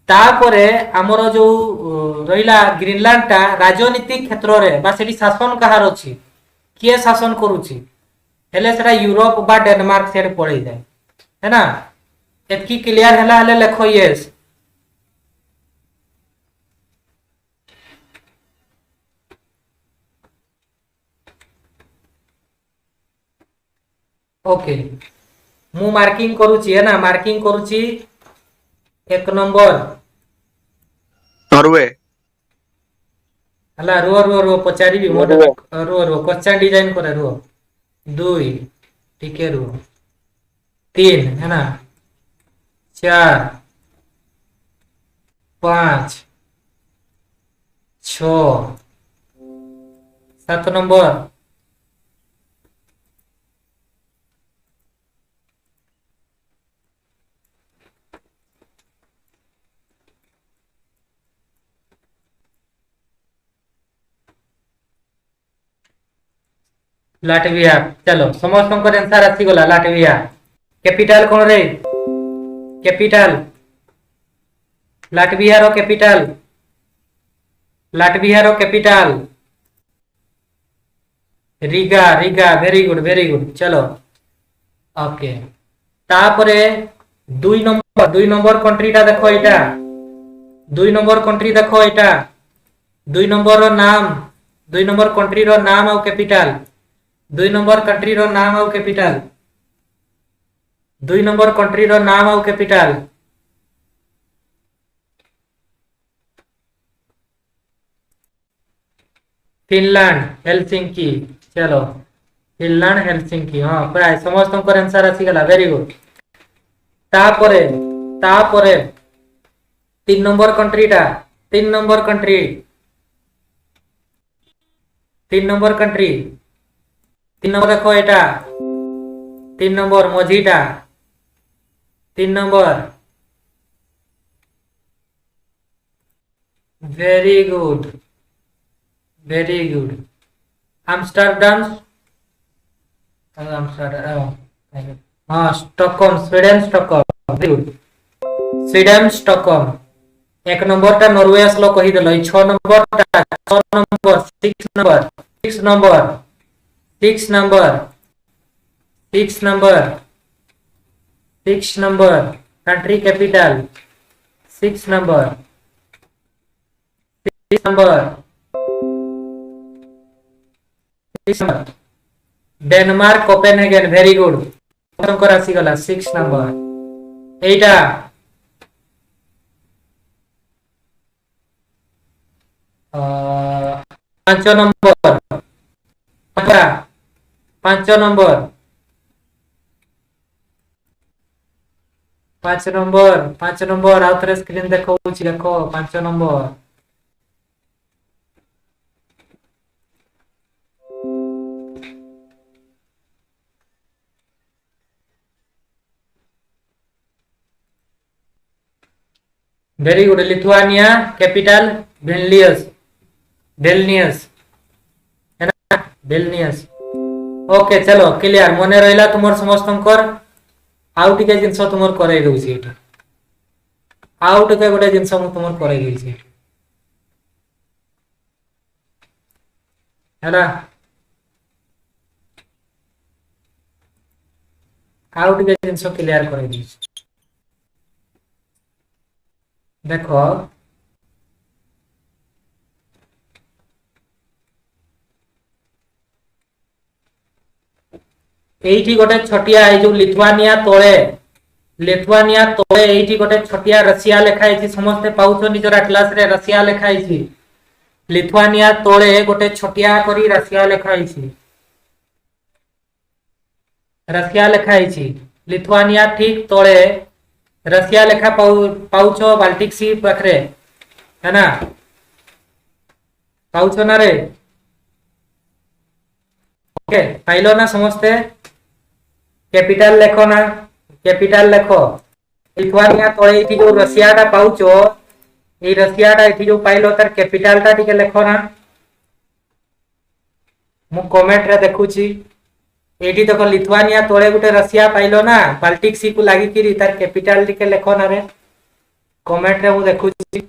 तापरे हमर जो रहिला ग्रीनलैंड टा राजनीतिक क्षेत्र रे बा सेठी शासन कहार अछि किए शासन करूची हेले सेटा यूरोप बा डेनमार्क सेड पड़े जाय है ना एतकी क्लियर हला हले लेखो यस ओके मु मार्किंग करूची है ना मार्किंग करूची 1 नंबर नॉर्वे हला रो पचारी भी मोड रो क्वेश्चन डिजाइन करे रो 2 ठीक है रो 3 है ना 4 5 6 7 नंबर लाटविया चलो समस्त आंसर आसी गला लाटविया कैपिटल कोन रे कैपिटल लाटविया रो कैपिटल रिगा वेरी गुड चलो ओके तापरे 2 नंबर कंट्री टा देखो एटा 2 नंबर कंट्री देखो एटा 2 नंबर रो नाम 2 नंबर कंट्री रो नाम और कैपिटल 2 नंबर कंट्री रो नाम और कैपिटल 2 नंबर कंट्री रो नाम और कैपिटल फिनलैंड हेलसिंकी चलो फिनलैंड हेलसिंकी हां प्राय समस्त को आंसर आसी गला वेरी गुड तापरे 3 नंबर कंट्री टा 3 नंबर कंट्री 3 नंबर देखो एटा 3 नंबर मझीटा 3 नंबर वेरी गुड आम्स्टरडम हाँ स्टॉकहोम स्वीडन स्टॉकहोम 1 नंबर टा नॉर्वे असलो कहि देलो 6 number 6 number country capital 6 number 6 number 6 number Denmark Copenhagen very good आसी गला 6 नंबर एटा 5 नंबर 5 नंबर 5 नंबर आउ थरे स्क्रीन देखो देखो 5 number very good Lithuania capital Vilnius Vilnius है ना विल्नियस ओके चलो क्लियर मने रहिला तुमर समस्तंकर आउ टिके जिंस तुमर करै दउछि एटा आउ टिके गोटे जिंस मु तुमर करै दउछि हैला आउ टिके जिंस क्लियर करै दउछि देखो एठी गोटे छटिया ए जो लिथुआनिया तळे एठी गोटे छटिया रशिया लेखा है समस्त पाउछो निजर एटलास रे रशिया लेखा है लिथुआनिया तळे गोटे छटिया करी रशिया लेखा है रशिया लेखा है लिथुआनिया ठीक तळे रशिया लेखा पाउछो बाल्टिक सी पाखरे है ना पाउछो ना रे ओके पाइलो ना समस्ते कैपिटल लेखो ना कैपिटल लेखो लिथुआनिया तळे एठी जो रशिया टा पाउछो ए रशिया टा एठी जो पाइलो तार कैपिटल टा टिके लेखो ना मु कमेंट रे देखुची एठी देखो लिथुआनिया तळे गुटे रशिया पाइलो ना बाल्टिक सी को लागि किरी तार कैपिटल टिके लेखो ना रे कमेंट रे मु देखुची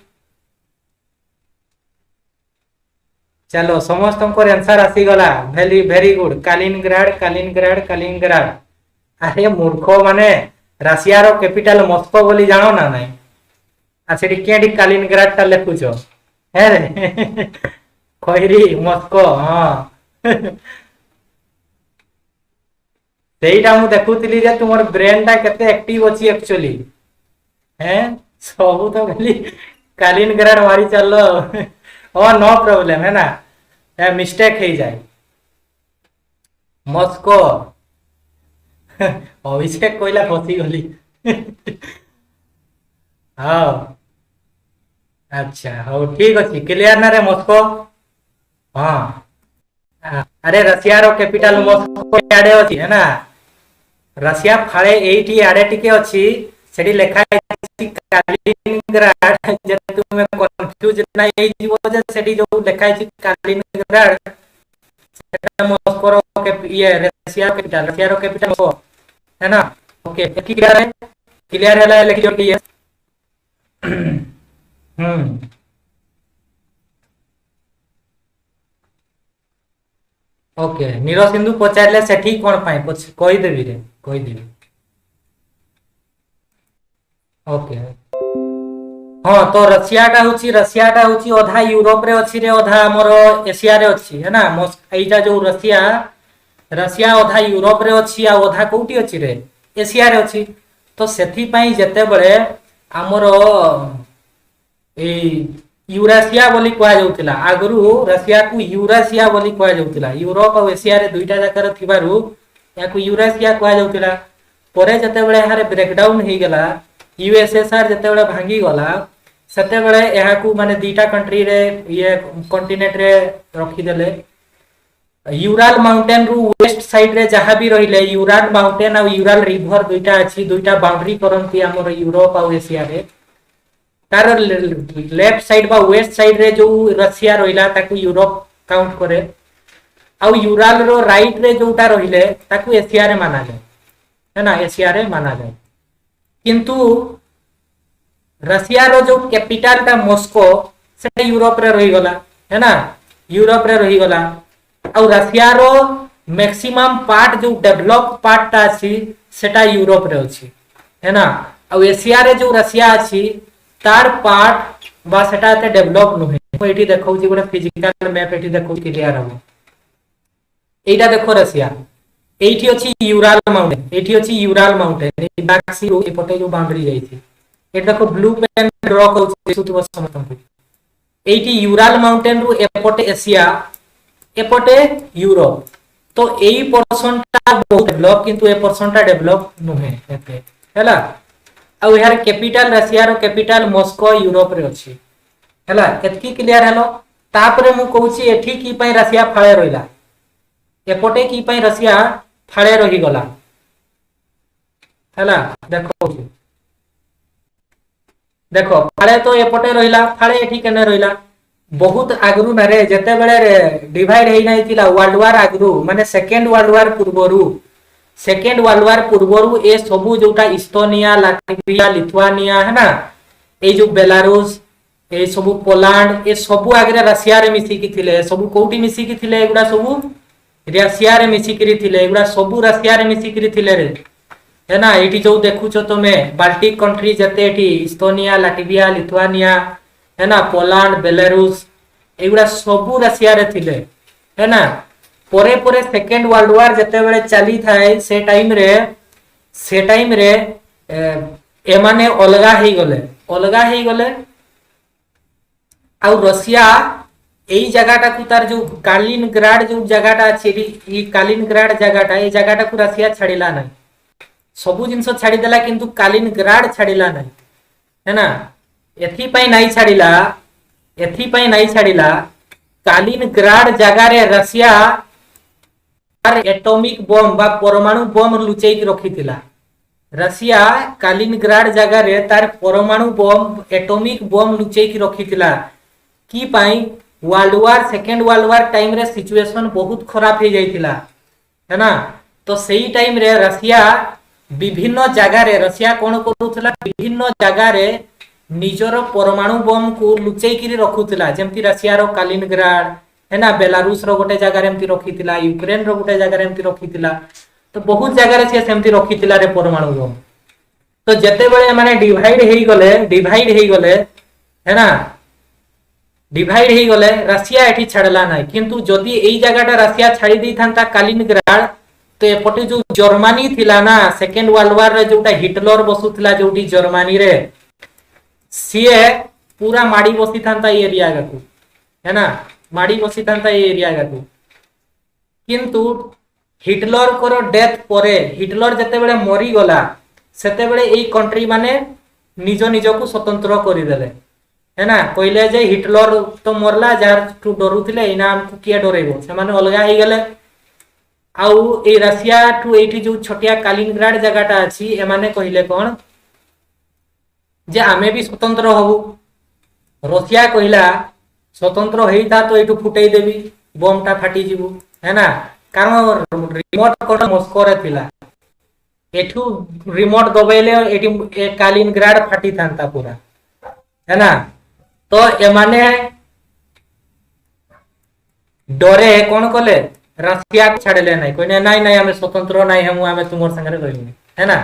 चलो समस्त को आंसर आसी गला वेरी वेरी गुड कालिनग्राड कालिनग्राड कालिनग्राड अरे मूर्ख माने रशिया रो कैपिटल मॉस्को बोली जानो ना नहीं अच्छा केडी कालिनग्राड ता लेखुछो है रे खोइरी मॉस्को हां सेईटा मु देखुतली जे तुमर ब्रेन ता केते एक्टिव अछि एक्चुअली हैं सब तो खाली कालिनग्राड मारी चलो ओ नो प्रॉब्लम है ना ए मिस्टेक हो जाए मॉस्को अभिषेक कोइला फसी गली हाँ अच्छा हो ठीक अच्छी क्लियर ना रे मॉस्को हाँ अरे रशिया रो कैपिटल मॉस्को आडे अछि है ना रशिया फाळे एठी आडे टिके अछि सेठी लेखा अछि कालिनग्राड जे तुमे कंफ्यूज ना ए जीवो जे सेठी जो लेखा अछि कालिनग्राड सेटा मॉस्को रो ये रशिया रो कैपिटल मॉस्को है ना ओके क्लियर है लिख जो कि ओके नीरज सिंधु पचारले सेठी कोन पाई कहि देबी रे कहि देबी ओके हाँ तो रशिया टा होची अधा यूरोप रे अछि रे अधा हमर एशिया रे अछि है ना एटा जो रशिया अधा यूरोप रे अछि आ अधा कोठी अछि रे एशिया रे अछि तो सेठी पई जते बळे हमर ए यूरासिया बोली कहा जाउतिला आगरु रशिया को यूरासिया बोली कहा जाउतिला यूरोप और एशिया रे दुईटा जाकर थिबारु या को यूरासिया कहा जाउतिला परे जते बळे हारे ब्रेकडाउन हे गेला यूएसएसआर जते बळे भांगी गला सते बळे एहा को माने दीटा कंट्री रे ये कॉन्टिनेंट रे रखी देले यूराल माउंटेन रु वेस्ट साइड रे जहां भी रहिले यूराल माउंटेन और यूराल रिवर दुईटा अछि दुईटा बाउंड्री करंती हमर यूरोप और एशिया रे तार लेफ्ट साइड बा वेस्ट साइड रे जो रशिया रहिला ताकू यूरोप काउंट करे आ यूराल रो राइट रे जोटा रहिले ताकू एशिया रे माना जाय है ना एशिया रे माना जाय किंतु रशिया रो जो कैपिटल ता मॉस्को से यूरोप रे रही गला है ना यूरोप रे रही गला और रशिया रो मैक्सिमम पार्ट जो डेवलप पार्ट ता अछि सेटा यूरोप रे अछि है ना और एशिया रे जो रशिया अछि तार पार्ट बा सेटा एते डेवलप नुहे मु एठी देखौची गोटे फिजिकल मैप एठी देखौ क्लियर हम एटा देखो रसिया एठी अछि यूराल माउंटेन एठी अछि यूराल माउंटेन ए डाक्सी रो एपटे जो बाउंड्री जाईछि एठी देखो ब्लू पेन ड्रॉ कौछि सुतबो समतंकु एठी यूराल माउंटेन रो एपटे एशिया एपटे यूरोप तो एई पोर्शनटा बहुत डेवलप किंतु ए पोर्शनटा डेवलप नुहे एते हैला आ यार कैपिटल रशिया रो कैपिटल मॉस्को यूरोप रे अछि हैला एतकी क्लियर हेलो तापरे मु कहूची एठी की पई रशिया फाळे रहिला एपटे की पई रशिया फाळे रही गला हैला देखो देखो फाळे तो एपटे रहिला फाळे एठी केने रहिला बहुत आगरु नारे जते बेले रे डिवाइड हेई नाही थिला वर्ल्ड वार आगरु माने सेकंड वर्ल्ड वार पूर्वरु ए सबु जोटा इस्टोनिया लाटविया लिथुआनिया है ना ए जो बेलारूस ए सबु पोलैंड ए सबु आगरे रशिया रे मिसी की थिले सबु कोठी मिसी की थिले एगुडा सबु रशिया रे मिसी करी थिले एगुडा सबु रशिया रे मिसी करी थिले रे है ना एठी जो देखुछो तमे बाल्टिक कंट्री जते एठी इस्टोनिया लाटविया लिथुआनिया है ना पोलैंड बेलारूस एगुडा सबु रशिया रे थिले है ना परे परे सेकंड वर्ल्ड वार जते बेले चली थाए से टाइम रे ए माने अलगा हेई गले आ रशिया एई जगहटा को तार जो कालिनग्राड जो जगहटा अछि ई कालिनग्राड जगहटा ए जगहटा को रशिया छाडिला नै सबु जिंस छाडी देला किंतु कालिनग्राड छाडिला नै है ना एथि पई नाही छाडिला कालिनग्राड जगह रे रशिया एटॉमिक बम बा परमाणु बम लुचेई रखिथिला रशिया कालिनग्राड जगह रे तार परमाणु बम एटॉमिक बम लुचेई रखिथिला की पाई world war second world war time रे सिचुएशन बहुत खराब हो जाइथिला है ना तो सही टाइम रे रशिया विभिन्न जगह रे रशिया कोन करूथला विभिन्न जगह रे निजर परमाणु बम को लुचेई रखुथिला जेमति रशिया रो कालिनग्राड है ना बेलारूस रो गोटे जगह रे एमति रखिथिला यूक्रेन रो गोटे जगह रे एमति रखिथिला तो बहुत जगह रे से सेमति रखिथिला रे परमाणु बम तो जते बेले माने डिवाइड हेई गले है ना डिवाइड हेई गले रशिया एठी छाडला नै किंतु जदी एई जगहटा रशिया छाडी दै थांता कालिनग्राड तो एपटे जो जर्मनी थिला ना सेकंड वर्ल्ड वार रे जोटा हिटलर बसुथिला जोटी जर्मनी रे सीए पूरा माडी बसी थांता ए एरिया गाकू है ना माडी बसी थांता ए एरिया गाकू किंतु हिटलर को डेथ परे हिटलर जते बेले मरी गला सेते बेले एई कंट्री माने निज निज को स्वतंत्र करि देले है ना कहले जे हिटलर तो मरला जार टू डरुथिले एना हमकु किया डरेबो से माने अलगा हे गेले आउ ए रशिया टू एठी जो छोटिया कालिनग्राड जगहटा अछि ए माने कहले कोन जे आमे भी स्वतंत्र हबु रशिया कहला स्वतंत्र हेता तो एठू फुटई देबी बमटा फाटी जीवु है ना कारण रिमोट कंट्रोल मॉस्को रे थिला एठू रिमोट दबेले एठी कालिनग्राड फाटी थांता पूरा है ना तो ए माने डरे कोन कले रशिया को छाड़ले नै कोने नै नै हमें स्वतंत्र नै हम हमें तुमर संगे रहबी है ना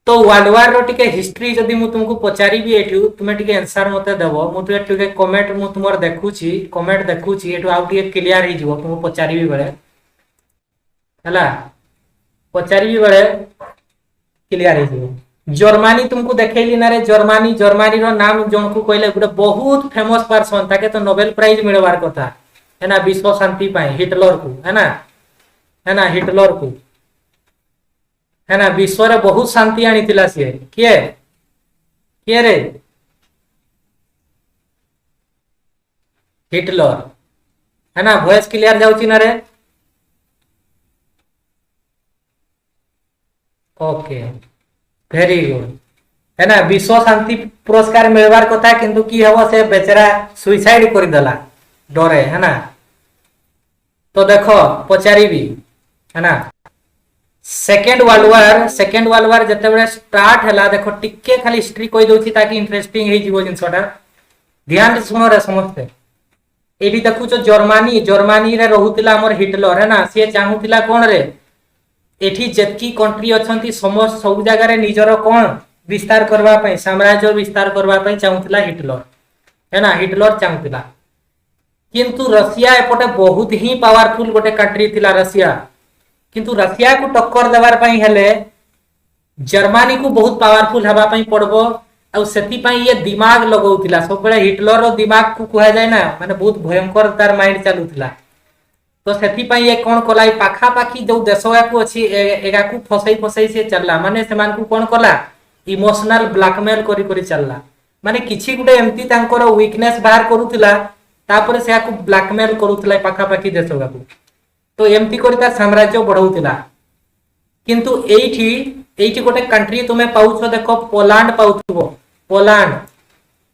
तो वर्ल्ड वार रो टिके हिस्ट्री जदी मु तुमको पचारी भी एठू तुमे टिके आंसर मते देबो मु तो टिके कमेंट मु तुमर देखुची कमेंट देखुची एठू आउ टिके क्लियर हे जिवो तुमको पचारी भी बेले हला पचारी भी बेले क्लियर हे जिवो जर्मनी तुमको देखैली ना रे जर्मनी रो नाम जोन को कहले गुटे बहुत फेमस पर्सन ताके तो नोबेल प्राइज मिलवार कथा है ना विश्व शांति पाए हिटलर को है ना हिटलर को है ना विश्व रे बहुत शांति आनी थिला से किए रे हिटलर है ना वॉइस क्लियर जाउची ना रे ओके वेरी गुड है ना विश्व शांति पुरस्कार मिलवार कथा किंतु की हबो से बेचारा सुसाइड कर देला डरे है ना तो देखो पचारी भी है ना सेकेंड वर्ल्ड वार जते बेले स्टार्ट हला देखो टिके खाली हिस्ट्री कोइ दोची ताकि इंटरेस्टिंग हे जीवो जिंसटा ध्यान से सुनो रे समझते एठी देखु जो जर्मनी रे रहुतिला हमर हिटलर है ना से चाहुतिला कोन रे एठी जतकी कंट्री अछंती समस्त सब जगह रे निजरो कोन विस्तार करवा पई साम्राज्य विस्तार करवा पई चाहुतला हिटलर है ना हिटलर चाहुतला किंतु रशिया एपटे बहुत ही पावरफुल गोटे कंट्री थिला रशिया किंतु रशिया को टक्कर देवार पई हेले जर्मनी को बहुत पावरफुल हवा पई पड़बो आ सेति पई ये दिमाग लगाउतिला सब बेले हिटलर रो दिमाग को कहा जाय ना माने बहुत भयंकर तार माइंड चालुतिला तो सेति पई ये कोन कोलाई पाखा पाखी जो देशया को अछि एगा को फसई से चलला माने समान को कोन कोला इमोशनल ब्लैकमेल करी करी चलला माने किछि गुटे एमती तांकर वीकनेस बाहर करूतिला तापर से को ब्लैकमेल करूतिला पाखा पाखी देशया को तो एमती करी ता साम्राज्य बढ़ाउतिला किंतु एठी गोटे कंट्री तुमे पाउछो देखो पोलैंड पाउथबो पोलैंड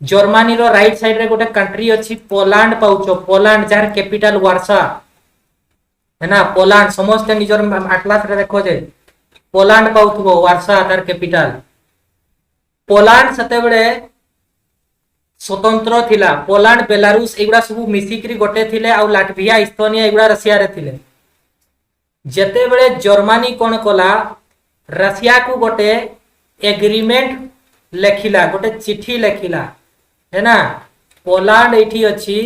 जर्मनी रो राइट साइड रे गोटे कंट्री अछि पोलैंड पाउछो पोलैंड जार कैपिटल वार्सा है ना पोलैंड समस्त निजर एटलास रे देखो जे पोलैंड पाउथबो वार्सा तार कैपिटल पोलैंड सते बेले स्वतंत्र थिला पोलैंड बेलारूस एगुडा सब मिसिकरी गोटे थिले आ लाटविया इस्तोनिया एगुडा रशिया रे थिले जेते बेले जर्मनी कोन कोला रशिया को गोटे एग्रीमेंट लेखिला गोटे चिट्ठी लेखिला है ना पोलैंड एठी अछि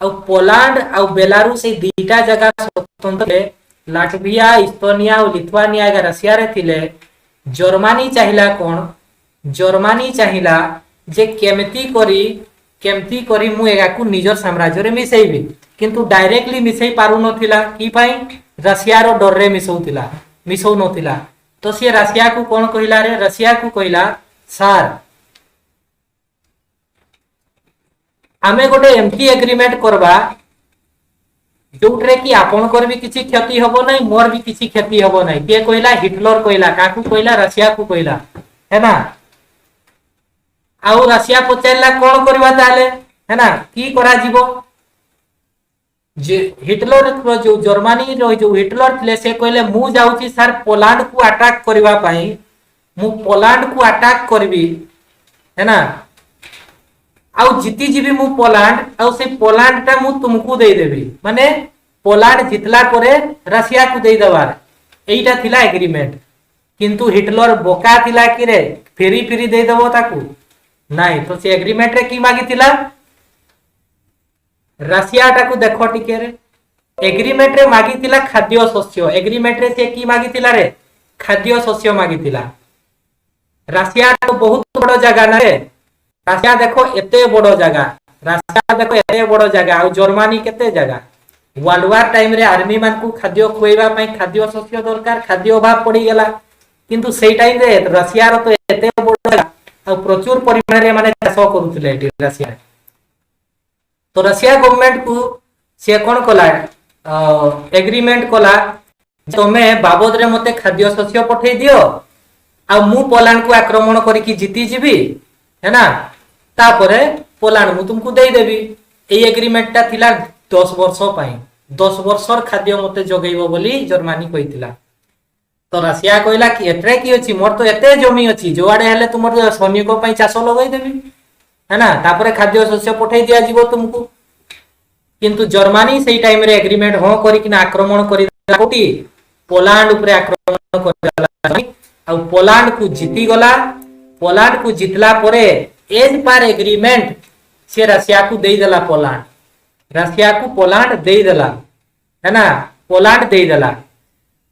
आ पोलैंड आ बेलारूस ए दीटा जगह स्वतंत्र लाटविया इस्तोनिया और लिथुआनिया एगा रशिया रे थिले जर्मनी चाहिला कोन जर्मनी चाहिला जे केमती करी मु एगा को निजर साम्राज्य रे मिसेइबी किंतु डायरेक्टली मिसेई पारु नथिला की पई रशिया रो डर रे मिसौ नथिला तो से रशिया को कोन कहिला रे रशिया को कहिला सर आमे गोटे एमटी एग्रीमेंट करबा जोट्रे कि आपन कर भी किछि क्षति हबो नै मोर भी किछि क्षति हबो नै के कहिला हिटलर कहिला काकू कहिला रशिया को कहिला है ना आउ रशिया पचारला कोन करबा ताले है ना की करा जीवो जे हिटलर रो जो जर्मनी रो जो हिटलर थिले से कहले मु जाउची सर पोलैंड को अटैक करबा पई मु पोलैंड को अटैक करबी है ना आउ जीती जीबी मु पोलैंड आउ से पोलैंड ता मु तुमको दे देबी माने पोलैंड जितला परे रशिया को दे दबार एईटा थिला एग्रीमेंट किंतु हिटलर बोका थिला कि रे फेरी दे दबो ताकू नहीं तो से एग्रीमेंट रे की मागी थिला रशिया टा को देखो टिके रे एग्रीमेंट रे मागी थिला खाद्य शस्य एग्रीमेंट रे से की मागी थिला रे खाद्य शस्य मागी थिला रशिया तो बहुत बड़ जगह ना रे रशिया देखो एते बड़ जगह रशिया देखो एते बड़ जगह और जर्मनी केते जगह वर्ल्ड वार टाइम रे आर्मी मान को खाद्य खोइबा पई खाद्य शस्य दरकार खाद्य अभाव पड़ी गेला किंतु सेई टाइम रे रशिया रो तो एते बड़ जगह और प्रचुर परिमाण रे माने चाष करूथिले एटी रशिया तो रशिया गवर्नमेंट को से कोन कला एग्रीमेंट कला तमे बाबद रे मते खाद्य शस्य पठै दियो आ मु पोलैंड को आक्रमण करी की जीती जीबी है ना तापरे पोलैंड मु तुमको दे देबी ए एग्रीमेंट ता थिला 10 वर्ष पई 10 वर्षर खाद्य मते जोगैबो बोली जर्मनी कहितिला तो रशिया कहला कि एट्रे की अछि मोर तो एते जमी अछि जोआडे हेले तुमर सैनिको पई चाष लगै देबी है ना तापरे खाद्य शस्य पठै दिया जीवो तुमको किंतु जर्मनी सेई टाइम रे एग्रीमेंट हो करी कि आक्रमण करी कोटी पोलैंड ऊपर आक्रमण करला आ पोलैंड को जीती गला पोलैंड को जितला परे एज पर एग्रीमेंट से रशिया को दे देला पोलैंड रशिया को पोलैंड दे देला है ना पोलैंड दे देला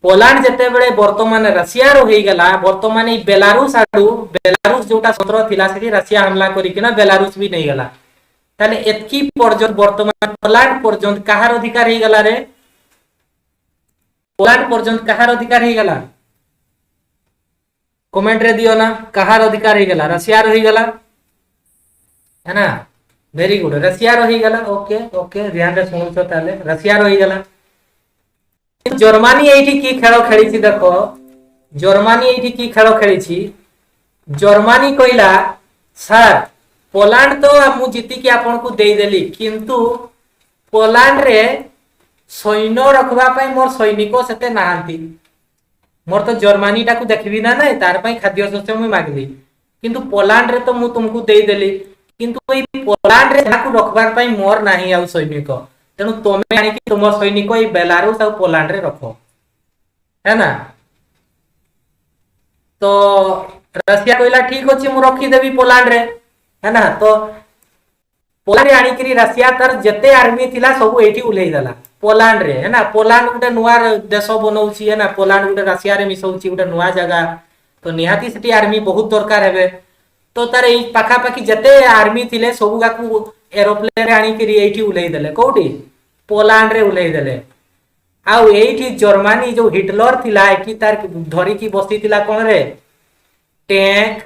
पोलैंड जते बेले वर्तमान रशिया रो हेई गेला वर्तमान ई बेलारूस आडू बेलारूस जोटा सत्र थिला सेठी रशिया हमला करी कि ना बेलारूस भी नहीं गेला ताले एतकी पर्यंत वर्तमान पोलैंड पर्यंत कहार अधिकार हेई गेला रे पोलैंड पर्यंत कहार अधिकार हेई गेला कमेंट रे दियो ना कहार अधिकार हेई गेला रशिया रो हेई गेला है ना वेरी गुड रशिया रो हेई गेला ओके ओके ध्यान रे सुनछो ताले रशिया रो हेई गेला जर्मनी एठी की खेल खेली देखो जर्मनी एठी की खेल खेली जर्मनी कहला सर पोलैंड तो मु जीती कि आपन को दे देली किंतु पोलैंड रे सैन्य रखबा पई मोर सैनिको सेते नाहंती मोर तो जर्मनी टा को देखबी ना नै तार पई खाद्य शस्य मु मागली किंतु पोलैंड रे तो मु तुमको दे देली किंतु ए पोलैंड रे जाकू रखबा पई मोर नाही आ सैनिको तेणु तुम आनी तुम सैनिक ये बेलारूस और पोलैंड रे रखो है ना तो रशिया कहला ठीक अच्छे मुझे रखीदेवी पोलैंड रे है ना। तो पोलैंड आनिकी रशिया तार जिते आर्मी थिला सब ये उल्लई देला पोलैंड रे है ना। पोलैंड गोटे नुआ देश बनाऊँगी है ना। पोलैंड गोटे रशिया रे मिसाऊँगी गोटे नुआ जगह तो निहाती से आर्मी बहुत दरकार है। तो तार पाखापाखि जिते आर्मी थिले सब गाकू एरोप्लेन आनिकी ये उल्लई देले कौटी पोलैंड रे उल्लई देले। आउ एठी जर्मनी जो हिटलर थिला एठी तार धरिकी बसी थिला कोन रे टैंक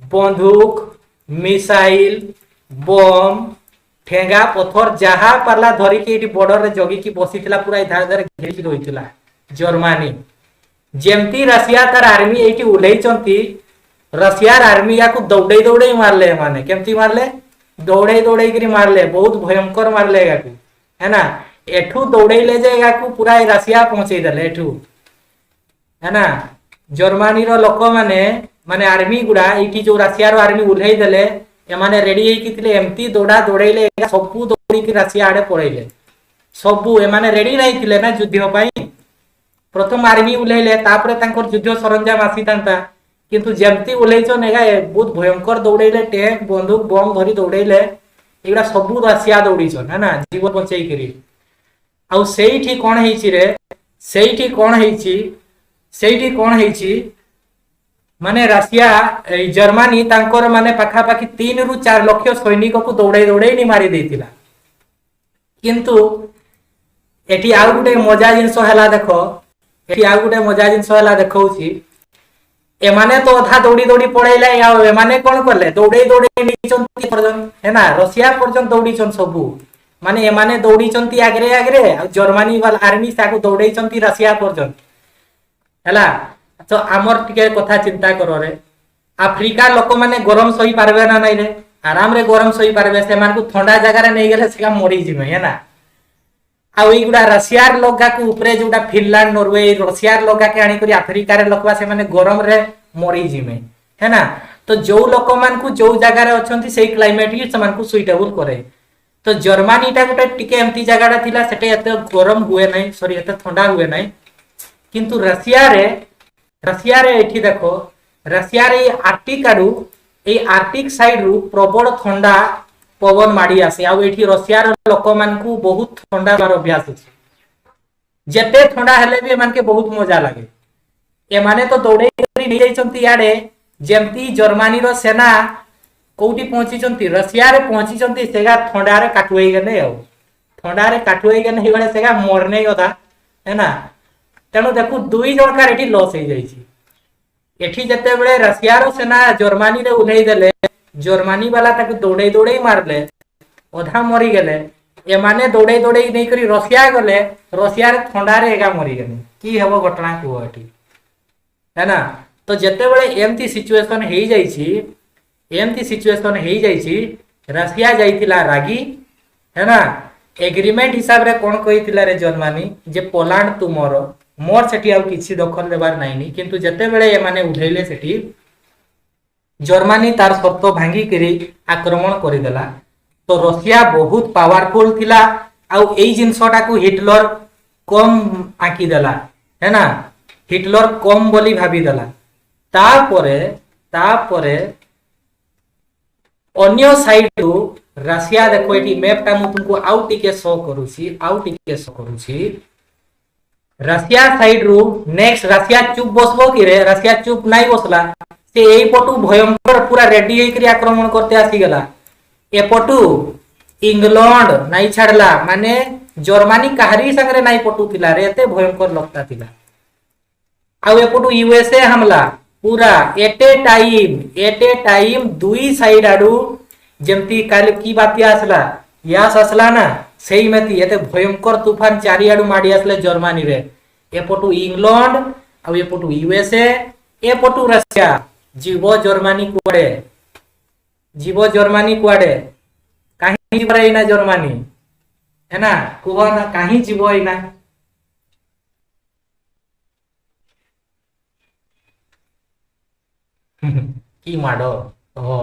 बंदूक मिसाइल बम ठेंगा पत्थर जहा पारला धरिकी एठी बॉर्डर रे जगिकी बसी थिला पूरा इधर उधर घेरिकी रहिथिला जर्मनी। जेमती रशिया तार आर्मी एठी उल्लैचंती रशियार आर्मी याकू दौड़े दौड़े मारले माने केमती मारले दौड़े दौड़े करी मारले बहुत भयंकर मारले याकू है ना। एठू दौड़े जे याकू पूरा रशिया पहुंचे देले एठू है ना। जर्मनी रो लोक माने माने आर्मी गुडा एठी जो रशिया रो आर्मी उल्लई देले एमाने रेडी हेकी थिले एमती दौड़ा दौड़ेले सबू दौड़ी की रशिया आडे पळेले सबू एमाने रेडी नहीं थिले ना युद्ध पई। प्रथम आर्मी उल्लैले तापरे तांकर युद्ध सरंजाम आसी तांता किंतु जेमती उल्लैचन एगा बहुत भयंकर दौड़ेले टैंक बंदूक बम धरी दौड़ेले एगुडा सबू रशिया दौड़ीछन है ना जीवन बंचई करी। आउ सेठी कोन हेछि रे सेठी कोन हेछि माने रशिया जर्मनी तांकर माने पाखापाखि 3 रु 4 लाख सैनिक को दौड़े दौड़े नि मारी देथिला। किंतु एठी आउ गुटे मजा जिंस हला देखो एठी आउ गुटे मजा जिंस हला देखौछि एमाने तो अधा दौड़ी दौड़ी पळैला या एमाने कोन करले दौड़े दौड़े निचंती पर्यंत है ना रशिया पर्यंत दौड़ीचन सबू माने एमाने दौड़ीचंती आगरे आगरे जर्मनी वाला आर्मी साको दौड़ैचंती रशिया पर्यंत हैला। तो आमर टिके कथा चिंता करो रे अफ्रीका लोक माने गरम सही पारबे ना नहीं रे आराम रे गरम सही पारबे से मान को ठंडा जगह रे नहीं गेले सेका मरी जिमे है ना। आ ओई गुडा रशियार लोगा को ऊपरे जोडा फिनलैंड नॉर्वे रशियार लोगा के आनी करी अफ्रीका रे लोकवा से माने गरम रे मरी जिमे है ना। तो जो लोक मान को जो जगह रे अछंती सेही क्लाइमेट ही समान को सुइटेबल करे। तो जर्मनी टा गोटे टिके एमती जगहटा थिला सेटे एते गरम हुए नहीं सॉरी एते ठंडा हुए नहीं। किंतु रशिया रे एठी देखो रशिया रे आर्टिक आडू ए आर्टिक साइड रु प्रबल ठंडा पवन माड़ी आसे आ एठी रशिया रे लोक मान को बहुत ठंडा बार अभ्यास अछि जेते ठंडा हेले भी मान के बहुत मजा लागे। ए माने तो दौड़े नहीं जाइचंती याडे जेमती जर्मनी रो सेना कोठी पहुंची चंती रशिया रे पहुंची चंती सेगा ठंडा रे काटुई गने आ ठंडा रे काटुई गने हिबळे सेगा मरने कथा है ना। तेणु देखु दुई जणकार एठी लॉस हो जाइछि एठी जते बेले रशिया रो सेना जर्मनी रे उल्लई देले जर्मनी वाला ताकू दौड़े दौड़े मारले अधा मरी गेले ए माने दौड़े दौड़े नहीं करी रशिया गले रशिया रे ठंडा रे एगा मरी गने की हेबो घटना को एठी है ना। तो जते बेले एमती सिचुएशन हेई जाइछि रशिया जाइथिला रागी है ना एग्रीमेंट हिसाब रे कोन कहिथिला रे जर्मनी जे पोलैंड तुमरो मोर सेठी आ किछि दखल लेबार नाइनी। किंतु जते बेले ए माने उठैले सेठी जर्मनी तार शर्त भांगी करी आक्रमण करि देला। तो रशिया बहुत पावरफुल थिला आ एई जिंसटा को हिटलर कम आकी देला है ना हिटलर कम बोली भाबी देला। तापरे अन्य साइड रु रशिया देखो एठी मैप टा मु तुमको आउ टिके शो करूची रशिया साइड रु नेक्स्ट रशिया चुप बसबो कि रे रशिया चुप नहीं बसला से एई पटु भयंकर पूरा रेडी होई करी आक्रमण करते आसी गेला। ए पटु इंग्लैंड नहीं छाड़ला माने जर्मनी काहरी संगे नहीं पटु थिला रे एते भयंकर लगता थिला। आ ए पटु यूएसए हमला पूरा एटे टाइम दुई साइड आडू जेमती काल की बातिया आसला यास आसला ना सेही मेती एते भयंकर तूफान चारि आडू माडी आसले जर्मनी रे एपटू इंग्लैंड आ एपटू यूएसए एपटू रशिया जीवो जर्मनी कुआडे काहे जीव रे ना जर्मनी है ना कुहो ना काहे जीवो इना की माडो हो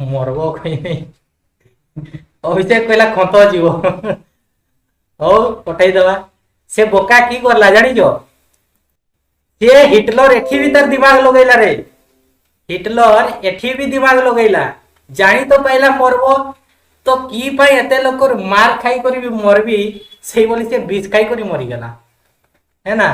मरबो कहीं नहीं अभिषेक कहला खत जीव हो पठाई दवा से बोका की करला जानी जो ये हिटलर एठी भी तार दिमाग लगैला रे, हिटलर एठी भी दिमाग लगैला, जानी तो पाइला मरबो तो की पाई एते लोकर मार खाई करी भी मरबी, सेही बोली से बीज खाई करी मरी गला, है ना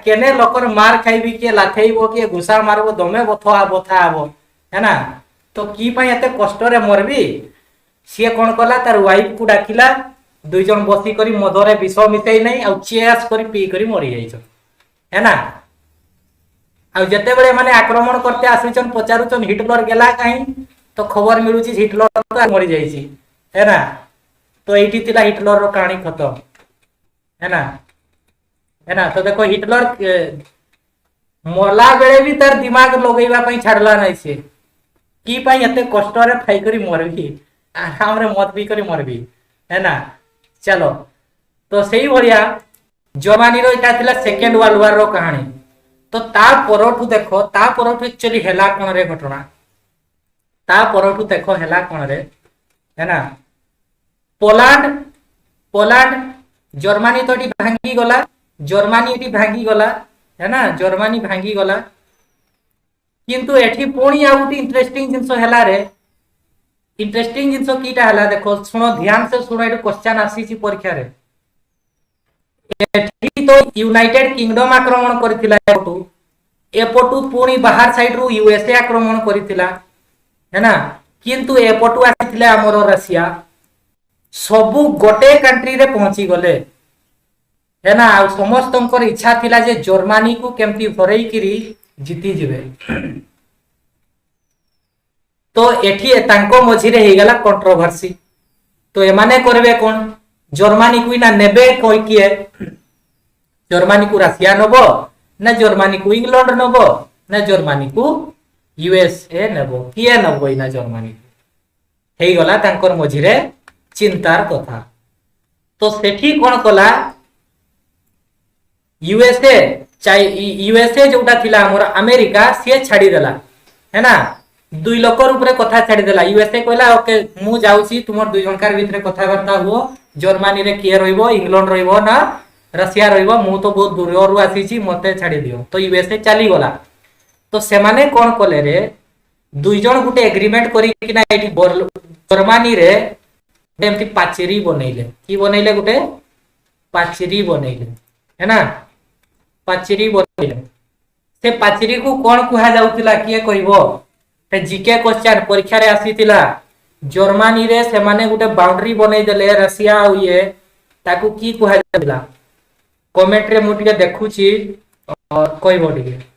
केने लोकर मार खाइबी के लाथेइबो के घुसा मारबो दमे बथा बथा आबो, है ना तो की पाई एते कष्ट रे मरबी, सी कोन कला तार वाइफ को डाकिला, दुई जन बसी करी मधरे विष मिसई नहीं आ चेस करी पी करी मरी जाइछ, है ना आ जते बेले माने आक्रमण करते आसुचन पचारुचन हिटलर गेला काई तो खबर मिलुची हिटलर तो मरी जाइछि, है ना तो एठी तिला हिटलर रो कहानी खत्म, है ना तो देखो हिटलर मरला बेले भी तार दिमाग लगैबा पई छाड़ला नै से की पाई एते कष्ट रे खाई करी मरबी, आराम रे मत पी करी मरबी, है ना चलो तो सही भलिया जर्मनी रो इटा थिला सेकंड वर्ल्ड वार रो कहानी, तो ता परठु देखो ता परठु एक्चुअली हेला कोन रे घटना, ता परठु देखो हेला कोन रे, है ना पोलैंड जर्मनी तो भांगी गला, जर्मनी एटी भांगी गला, है ना जर्मनी भांगी गला, किंतु एठी पुणी आ गुटी इंटरेस्टिंग जिंस हेला रे, इंटरेस्टिंग जिंस कीटा हेला देखो सुनो ध्यान से सुनो, एटू क्वेश्चन आसी छि परीक्षा रे, एठी तो यूनाइटेड किंगडम आक्रमण करथिला एपटू पुणी बाहर साइड रु यूएसए आक्रमण करथिला, है ना किंतु एपटू आथिले हमर रशिया, सबु गोटे कंट्री रे पहुंची गले, है ना समस्त इच्छा थिला जे जर्मनी को केमती हरई किरी जीती जिवे, तो एठी तांको मझिरे हे गला कंट्रोवर्सी, तो एमाने करबे कोन जर्मनी को ना नेबे कोई किए, जर्मनी को रशिया नबो ना जर्मनी को इंग्लैंड नबो ना जर्मनी को यूएसए नबो, किए नबो ना जर्मनी हे गला तांकर मझिरे चिंतार कथा, तो सेठी कोन कला यूएसए जोटा थिला हमर अमेरिका से छाड़ी देला, है ना दुई लोकर ऊपर कथा छाड़ी देला, यूएसए कहला ओके मु जाउची तुमर दुई जनकार भितरे कथा करता हुओ, जर्मनी रे किए रहइबो इंग्लैंड रहइबो ना रशिया रहइबो, मु तो बहुत दूर रु आसीची मते छाड़ी दियो, तो यूएसए चली गला, तो से माने कोन कले रे दुई जन गुटे एग्रीमेंट करी कि ना एठी जर्मनी रे एमती पाचेरी बनैले, की बनैले गुटे पाचेरी बनैले, है ना पाचेरी बनैले, से पाचेरी को कोन कुहा जाउतिला किए कहबो, ते जीके क्वेश्चन परीक्षा रे आसीतिला, जर्मनी रे से माने गुटे बाउंड्री बनै देले रशिया आ ये ताकू की कुहा जाउतिला, कमेंट रे मु टिके देखुची और कहबो टिके,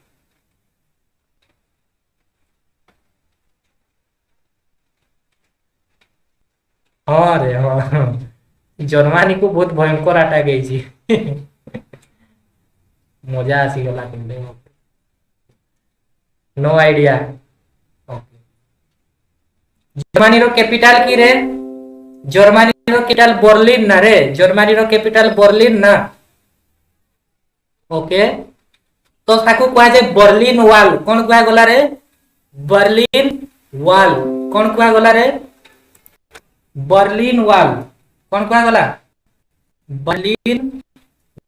हाँ रे हाँ जर्मनी को बहुत भयंकर अटैक गई मजा आसी गला किंतु नो आइडिया, ओके जर्मनी रो कैपिटल की रे, जर्मनी रो कैपिटल बर्लिन ना रे, जर्मनी रो कैपिटल बर्लिन ना, ओके तो ताकू कहा जाय बर्लिन वॉल, कोन कहा गला रे बर्लिन वॉल, कोन कहा गला रे बर्लिन वॉल, कौन कहा गला बर्लिन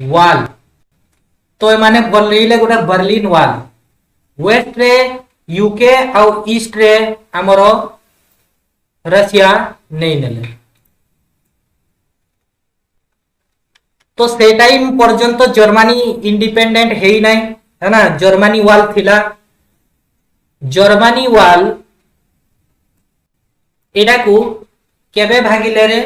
वॉल, तो माने बर्लिन गोटे बर्लिन वॉल, वेस्ट रे यूके आउ ईस्ट रे हमर रशिया नहीं नेले, तो से टाइम पर्यंत जर्मनी इंडिपेंडेंट है नहीं, है ना जर्मनी वॉल थिला, जर्मनी वॉल एटा को केबे भागिले रे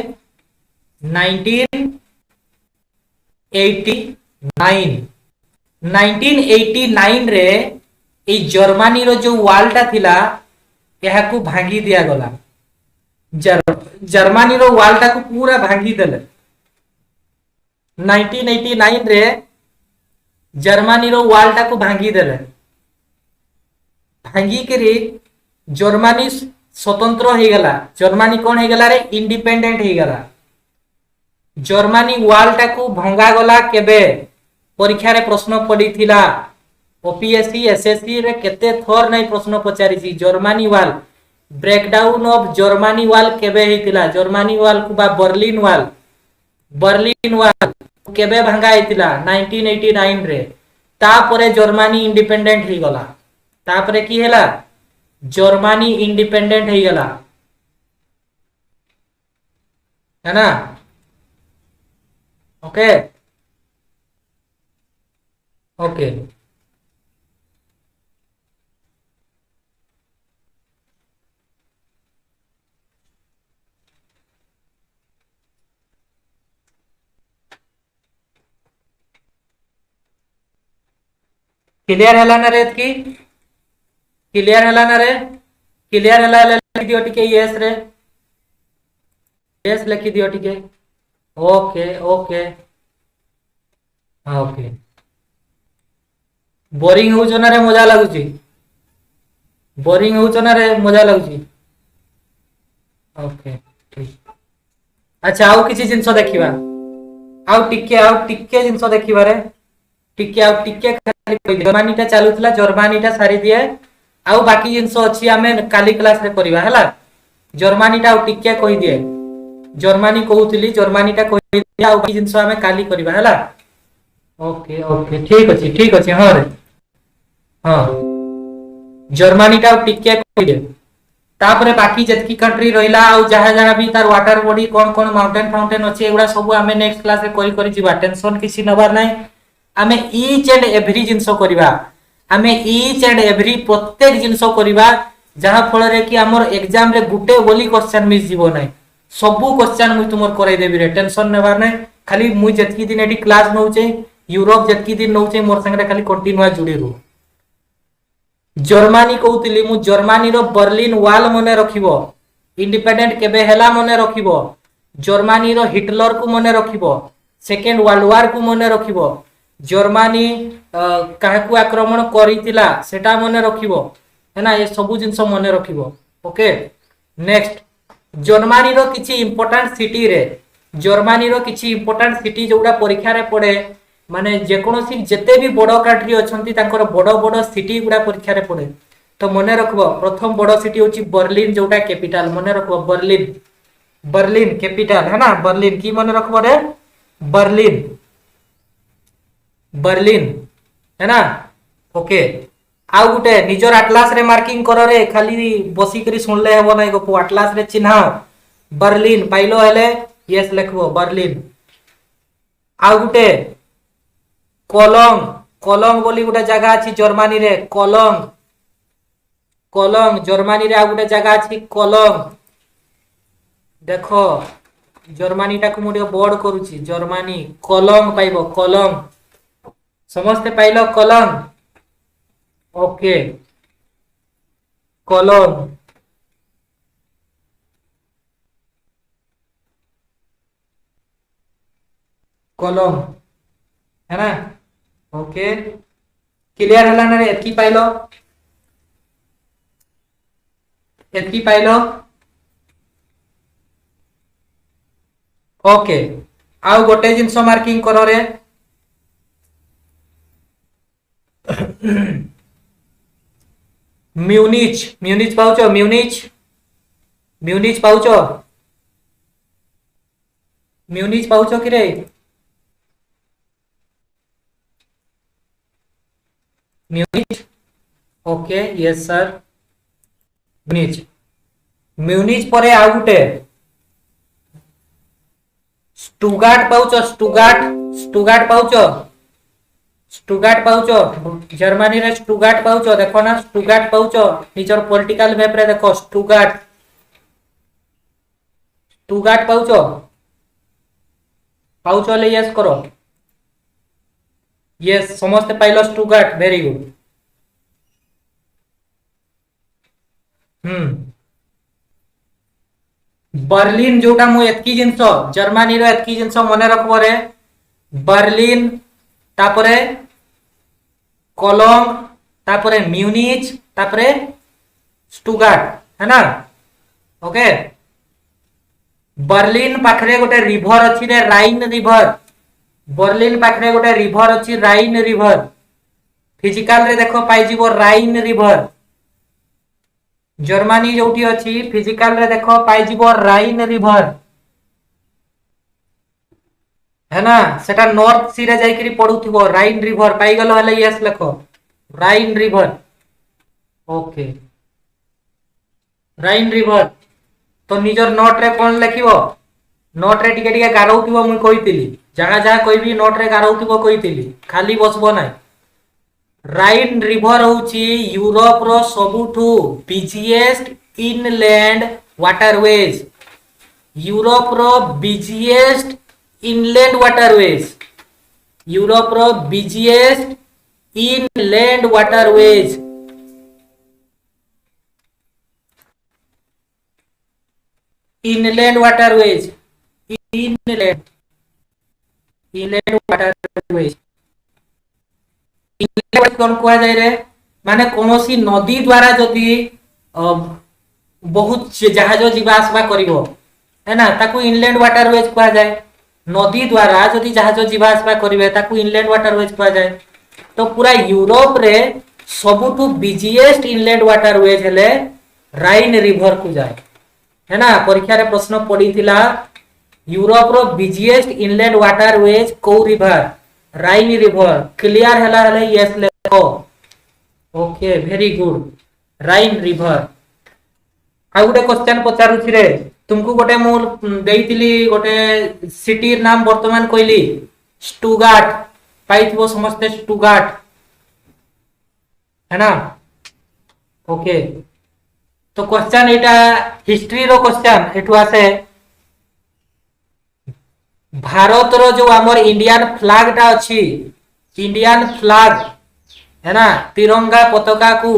1989 रे ए जर्मनी रो जो वालटा थिला यहा को भांगी दिया गला, जर्मनी रो वालटा को पूरा भांगी देले, 1989 रे जर्मनी रो वालटा को भांगी देले, भांगी करी जर्मनी स्वतंत्र हो गला, जर्मनी कौन हो गला रे इंडिपेंडेंट हो गला, जर्मनी वालटा को भंगा गला केबे परीक्षा रे प्रश्न पड़ी थिला, ओपीएससी एसएससी रे केते थोर नहीं प्रश्न पचारी छी, जर्मनी वाल ब्रेकडाउन ऑफ जर्मनी वाल केबे हेतिला, जर्मनी वाल को बा बर्लिन वाल केबे भंगा हेतिला 1989 रे, तापरे जर्मनी इंडिपेंडेंट ही गला तापरे की हैला जर्मनी इंडिपेंडेंट ही गला है ना ओके ओके क्लियर हैला ना रे की क्लियर हैला ना रे क्लियर हैला लिखि दियो टिके यस रे यस लिखि दियो टिके ओके ओके ओके बोरिंग हो ना रे मजा लगुची बोरिंग हो ना रे मजा लगुची ओके ठीक अच्छा आउ किसी जिंस देखिबा आउ टिके जिंस देखिबा रे टिके आउ टिके खाली जर्मनीटा चालुतला जर्मनीटा सारी दिए आउ बाकी जिंस अछि आमे काली क्लास रे करबा हला जर्मनीटा आउ टिके कहि दिए जर्मनी कहउतली जर्मनीटा कहि दिए आउ बाकी जिंस आमे काली करबा हला ओके ओके ठीक अछि हां रे हां जर्मनीटा आउ टिके कहि दिए तापरे बाकी जतकी कंट्री रहिला आउ जहां जहां भी तार वाटर बॉडी कोन कोन माउंटेन फाउंटेन अछि एगुडा सब आमे नेक्स्ट क्लास रे करि जिबा टेंशन किसी नबार नै आमे ईच एंड एवरी जिंसो करिबा आमे ईच एंड एवरी प्रत्येक जिंसो करिबा जहां फल रे कि हमर एग्जाम रे गुटे बोली क्वेश्चन मिस जीवो नै सबु क्वेश्चन मुई तुमर कराई देबी रे टेंशन नेबार नै खाली मुई जतकी दिन एडी क्लास नउचे यूरोप जतकी दिन नउचे मोर संगे खाली कंटिन्यू जुड़ी रहो जर्मनी कहउतली मु जर्मनी रो बर्लिन वॉल मने रखिबो इंडिपेंडेंट केबे हेला मने रखिबो जर्मनी रो हिटलर को मने रखिबो सेकेंड वर्ल्ड वार को मने रखिबो जर्मनी काहाकू आक्रमण करितिला सेटा मने रखिबो है ना ये सब जिंस मने रखिबो ओके नेक्स्ट जर्मनी रो किछि इंपोर्टेंट सिटी रे जर्मनी रो किछि इंपोर्टेंट सिटी जोडा परीक्षा रे पड़े माने जे कोनोसी जते भी बड़ कंट्री अछंती तांकर बड़ बड़ सिटी गुडा परीक्षा रे पड़े तो मने रखबो प्रथम बड़ सिटी होची बर्लिन जोटा कैपिटल मने रखबो बर्लिन बर्लिन कैपिटल है ना बर्लिन की मने रखबो रे बर्लिन बर्लिन है ना ओके आउ गुटे निजर एटलास रे मार्किंग करो रे खाली बसी करी सुनले हेबो नै गो एटलास रे चिन्हाओ बर्लिन पाइलो हेले यस लिखबो बर्लिन आउ गुटे कोलोंग कोलोंग बोली गुटे जगह अछि जर्मनी रे कोलोंग कोलोंग जर्मनी रे आ गुटे जगह अछि कोलोंग देखो जर्मनी टा को मुडियो बोर्ड करूची जर्मनी कोलोंग पाइबो कोलोंग समस्त पाइलो कोलोंग ओके कोलोंग कोलोंग है ना ओके क्लियर हला ना रे एतकी पाइलो ओके आउ गोटे जिंस मार्किंग करो रे म्यूनिच म्यूनिच पाउचो म्यूनिच म्यूनिच पाउचो म्यूनिच पाउचो कि रे Munich okay yes sir Munich Munich परे आ गुटे Stuttgart पाउचो Stuttgart Stuttgart पाउचो Stuttgart पाउचो Germany रे स्टुगार्ट पाउचो देखो ना स्टुगार्ट पाउचो निजर पॉलिटिकल मैप रे देखो स्टुगार्ट स्टुगार्ट पाउचो पाउचो ले यस करो यस समस्त pilo Stuttgart very good Berlin जोटा मु एतकी जिंस जर्मनी रो एतकी जिंस मने रखबो रे बर्लिन तापरे कोलोंग तापरे म्यूनिच तापरे स्टुगार्ट है ना ओके बर्लिन पाखरे गोटे रिवर अछि रे राइन रिवर बर्लिन पाखरे गोटे रिवर अछि राइन रिवर फिजिकल रे देखो पाई जीवो राइन रिवर जर्मनी जोठी अछि फिजिकल रे देखो पाई जीवो राइन रिवर है ना सेटा नॉर्थ सी रे जाई करी पडुथिबो राइन रिवर पाई गलो हले यस लेखो Rhine river okay Rhine river तो निजर नोट रे कोन लिखिबो नोट रे टिके टिके गारौथिबो मुई कहितिली जहा जहा कहबी नोट रे गारौथिबो कहितिली खाली बसबो नाही राइन रिवर होची यूरोप रो सबुठु बिजिएस्ट इनलैंड वाटरवेज यूरोप रो बिजिएस्ट इनलैंड वाटरवेज यूरोप रो busiest inland waterways inland waterways inland inland waterways inland कोन कुआ जाय रे माने कोनोसी नदी द्वारा जदी बहुत जहाज जीवा आसवा करिवो है ना ताकू इनलैंड वाटरवेज कुआ जाय नदी द्वारा जदी जहाज जीवा आसवा करिवे ताकू इनलैंड वाटरवेज कुआ जाय तो पूरा यूरोप रे सबुठु बिजिएस्ट इनलैंड वाटरवेज हेले राइन रिवर को जाय है ना परीक्षा रे प्रश्न पड़ी थिला यूरोप रो बिजिएस्ट इनलैंड वाटरवेज को रिवर राइन रिवर क्लियर हला हले यस लेखो okay very good Rhine river आ गोटे क्वेश्चन पचारु छी रे तुमको गोटे मु देइतिली गोटे सिटी नाम वर्तमान कहली स्टुगार्ट पाइथबो समस्त स्टुगार्ट है ना ओके तो क्वेश्चन एटा हिस्ट्री रो क्वेश्चन एटु आसे भारत रो जो हमर इंडियन फ्लैग टा अछि इंडियन फ्लैग है ना तिरंगा पताका को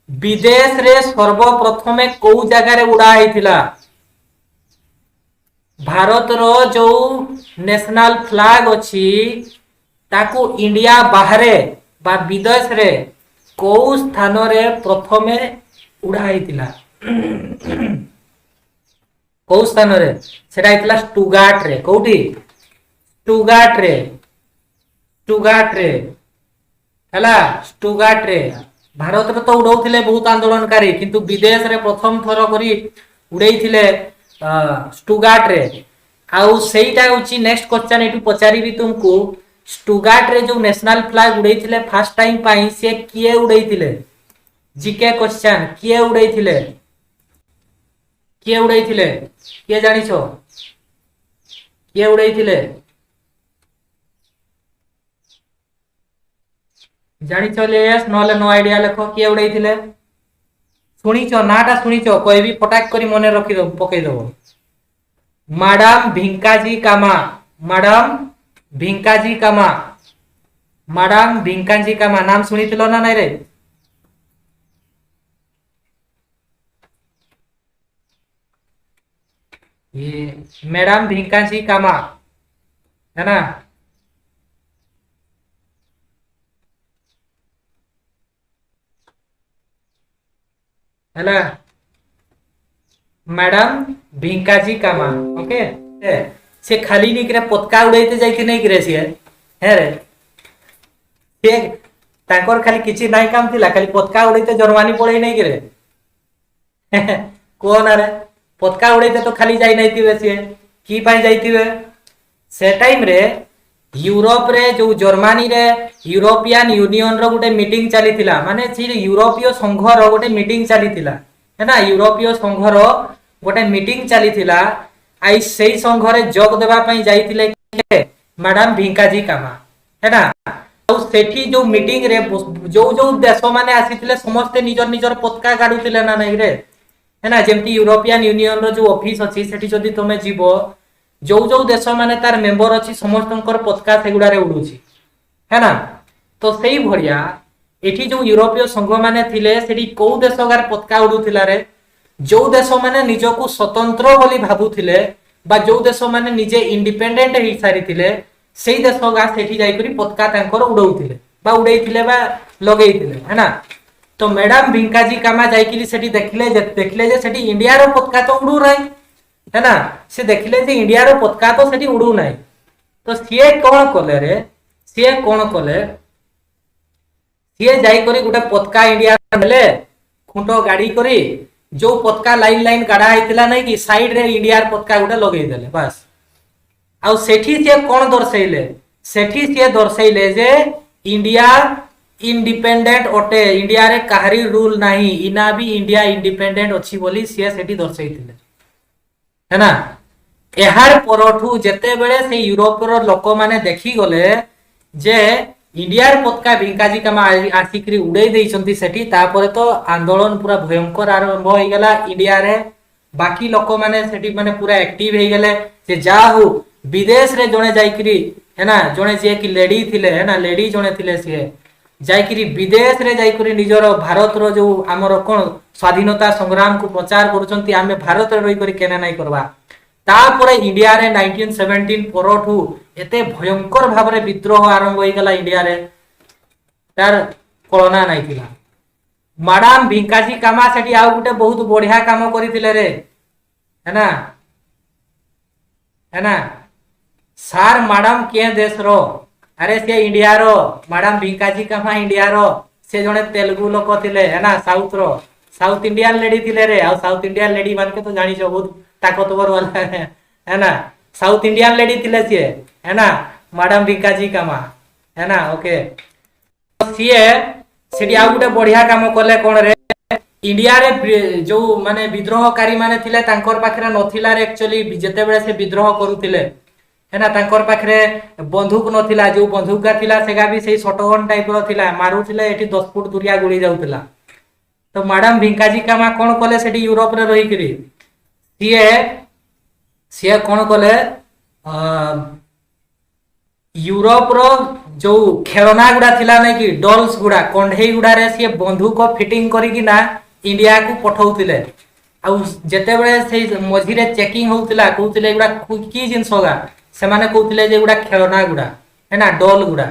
विदेश रे सर्वप्रथमे को जगह रे उड़ा हैथिला भारत रो जो नेशनल फ्लैग अछि ताकू इंडिया बाहरे बा विदेश रे को स्थान रे प्रथमे उड़ा हैथिला को स्थान रे सेटा हैथिला स्टुगार्ट रे कोठी स्टुगार्ट रे हला स्टुगार्ट रे भारत रे तो उड़ौथिले बहुत आंदोलनकारी किंतु विदेश रे प्रथम थर करी उड़ैथिले स्टुगार्ट रे आउ सेटा होची नेक्स्ट क्वेश्चन एटू पचारीबी तुमको स्टुगार्ट रे जो नेशनल फ्लैग उड़ैथिले फर्स्ट टाइम पाई से किए उड़ैथिले जीके क्वेश्चन किए उड़ैथिले किए जानिछो किए उड़ैथिले जानिछो लेस नले नो आईडिया लेखो किए उड़ैथिले सुनिछो नाटा सुनिछो कोई भी फटाक करी मने रखि दो पकई दो मैडम भिंकाजी कामा मैडम भिंकाजी कामा मैडम भिंकाजी कामा नाम सुनिथिलो ना नै रे ये मैडम भिंकाजी कामा है ना हैला मैडम भिंकाजी कामा ओके से खाली नहीं करे पतका उड़ाइते जाई कि नहीं करे से है रे से तांकर खाली किछि नाही काम थिला खाली पतका उड़ाइते जर्मनी पळै नहीं करे कोन रे पतका उड़ाइते तो खाली जाई नहीं थिवे से की पाई जाईथिवे से टाइम रे यूरोप रे जो जर्मनी रे यूरोपियन यूनियन रो गोटे मीटिंग चली थिला माने सी यूरोपीय संघ रो गोटे मीटिंग चली थिला है ना यूरोपीय संघ रो गोटे मीटिंग चली थिला आई सेई संघ रे जोग देबा पई जाईथिले मैडम भिंकाजी कामा है ना तो सेठी जो मीटिंग रे जो जो देश माने आसीथिले समस्त निजर निजर पताका गाडुथिले ना नै रे है ना जेमती यूरोपियन यूनियन रो जो ऑफिस अछि सेठी जदी तमे जीवो जो जो देश माने तार मेंबर अछि समस्तनकर पताका सेगुडा रे उडुछि है ना तो सेई भरिया एठी जो यूरोपीय संघ माने थिले सेठी को देश गार पताका उडुथिला रे जो देश माने निजको स्वतंत्र बोली भाबुथिले बा जो देश माने निजे इंडिपेंडेंट हि सारी थिले सेई देश गा सेठी जाई करी पताका तांकर उडौथिले बा उडैथिले बा लगैथिले है ना तो मैडम भिंकाजी कामा जाई करी सेठी देखले जे सेठी इंडिया रो पताका तो उडू रै है ना से देखले जे इंडिया रो पताका तो सेठी उडू नै तो सिए कोन कोले रे सिए कोन कोले सिए जाई करी गुटे पताका इंडिया नेले खुंटो गाड़ी करी जो पताका लाइन लाइन गाड़ा हैतिला नै कि साइड रे इंडिया रो पताका गुटे लगै देले बस ଆଉ ସେଠି ସିଏ କଣ ଦର୍ଶାଇଲେ, ସେଠି ସିଏ ଦର୍ଶାଇଲେ ଯେ इंडिया इंडिपेंडेंट अटे, इंडिया रे काहरी रूल नहीं, इना भी इंडिया इंडिपेंडेंट अच्छी बोली सी सेठी दर्शाइथिले है ना। एहार परठू जेते बेले से यूरोप रो लोक माने देखि गले जे इंडिया रे पताका भिंकाजी कामा आसिकरी उड़ाई देइछंती सेठी, तापरे तो आंदोलन पूरा भयंकर आरंभ होई गेला इंडिया रे। बाकी लोक माने सेठी माने पूरा एक्टिव हे गेले जे जा हो विदेश रे जणे जाइकरी है ना, जणे जे कि लेडी थिले है ना, लेडी जणे थिले से जाइकरी विदेश रे जाइकरी निजर भारत रो जो हमर कोन स्वाधीनता संग्राम को प्रचार करूछंती, आमे भारत रे रही करी केना नै करबा। तापरे इंडिया रे 1917 परठू एते भयंकर भाबरे विद्रोह आरंभ होई गेला इंडिया रे, तार कळना नै थिला। मैडम भिंकाजी कामा सेठी आ गुटे बहुत बढ़िया काम करिथिले रे है ना, है ना। सार मैडम के देश रो, अरे से इंडिया रो, मैडम भिंकाजी कामा इंडिया रो, से जने तेलुगु लोक थिले है ना, साउथ रो, साउथ इंडियन लेडी थिले रे। आ साउथ इंडियन लेडी मान के तो जानि छ बहुत ताकतवर वाला है ना, साउथ इंडियन लेडी थिले से है ना, मैडम भिंकाजी कामा है ना। ओके सीए सेठी आ गुटे बढ़िया काम कले कोन रे, इंडिया रे जो माने विद्रोहकारी माने थिले तांकर पाखरे नथिला रे, एक्चुअली जेते बेले से विद्रोह करूथिले है ना, तांकर पाखरे बंदूक नथिला, जो बंदूक का थिला सेगा भी सेही शॉटगन टाइप रो थिला, मारुथिले एठी 10 फुट दूरिया गुड़ी जाउथिला। तो मैडम भिंकाजी कामा कोन कले सेठी यूरोप रे रही करी सीए कोन कले यूरोप रो जो खेलना गुड़ा थिला नै कि डॉल्स गुड़ा कंढेई गुड़ा रे सी बंधुक फिटिंग करी कि ना इंडिया को पठाउतिले। आ जेते बेले से मझी रे चेकिंग होउतिला कहउतिले गुड़ा की जिंस होगा, से माने कहउतिले जे गुड़ा खेलना गुड़ा है ना, डॉल गुड़ा।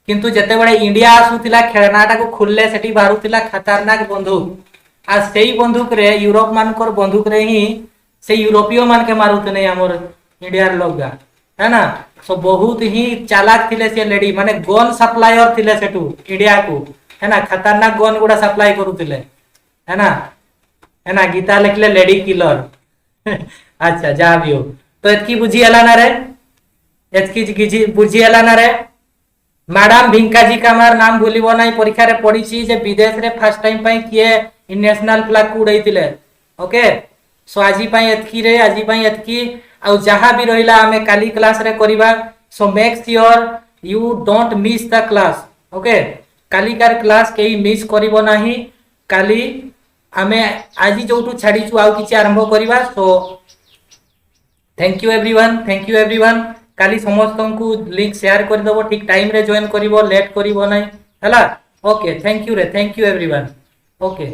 किंतु जेते बेले इंडिया आसुतिला खेलनाटा को खुलले सेठी बारुतिला खतरनाक बंदूक, आ सेही बंदूक रे यूरोप मानकर बंदूक रे ही से यूरोपीय मान के मारुते नै हमर इंडिया रे लोग है ना। सो बहुत ही चालाक थिले से लेडी, माने गन सप्लायर थिले सेटू इंडिया को है ना, खतरनाक गन गुड़ा सप्लाई करूतिले है ना, है ना। गीता लिखले लेडी किलर अच्छा जा भी हो। तो एतकी बुझी हला ना रे, एतकी बुझी हला ना रे। मैडम भिंकाजी कामार नाम भूलिबो नै, परीक्षा रे पढिछि जे विदेश रे फर्स्ट टाइम पई किए नेशनल फ्लैग को उड़ैतिले। ओके सो आजी पई एतकी रे, आजी पई एतकी। आ जहां भी रहिला हमें काली क्लास रे करिबा, so make sure you don't miss the class. Okay Kali car class केही मिस करिवो नाही, काली हमें आज जो छाड़ी आउ किसी आरंभ करवा। So thank you everyone, thank you everyone. काली समस्त को लिंक शेयर कर दबो, ठीक टाइम रे जॉइन करिवो, लेट करिवो नै हला। ओके थैंक यू रे, थैंक यू एवरीवन। ओके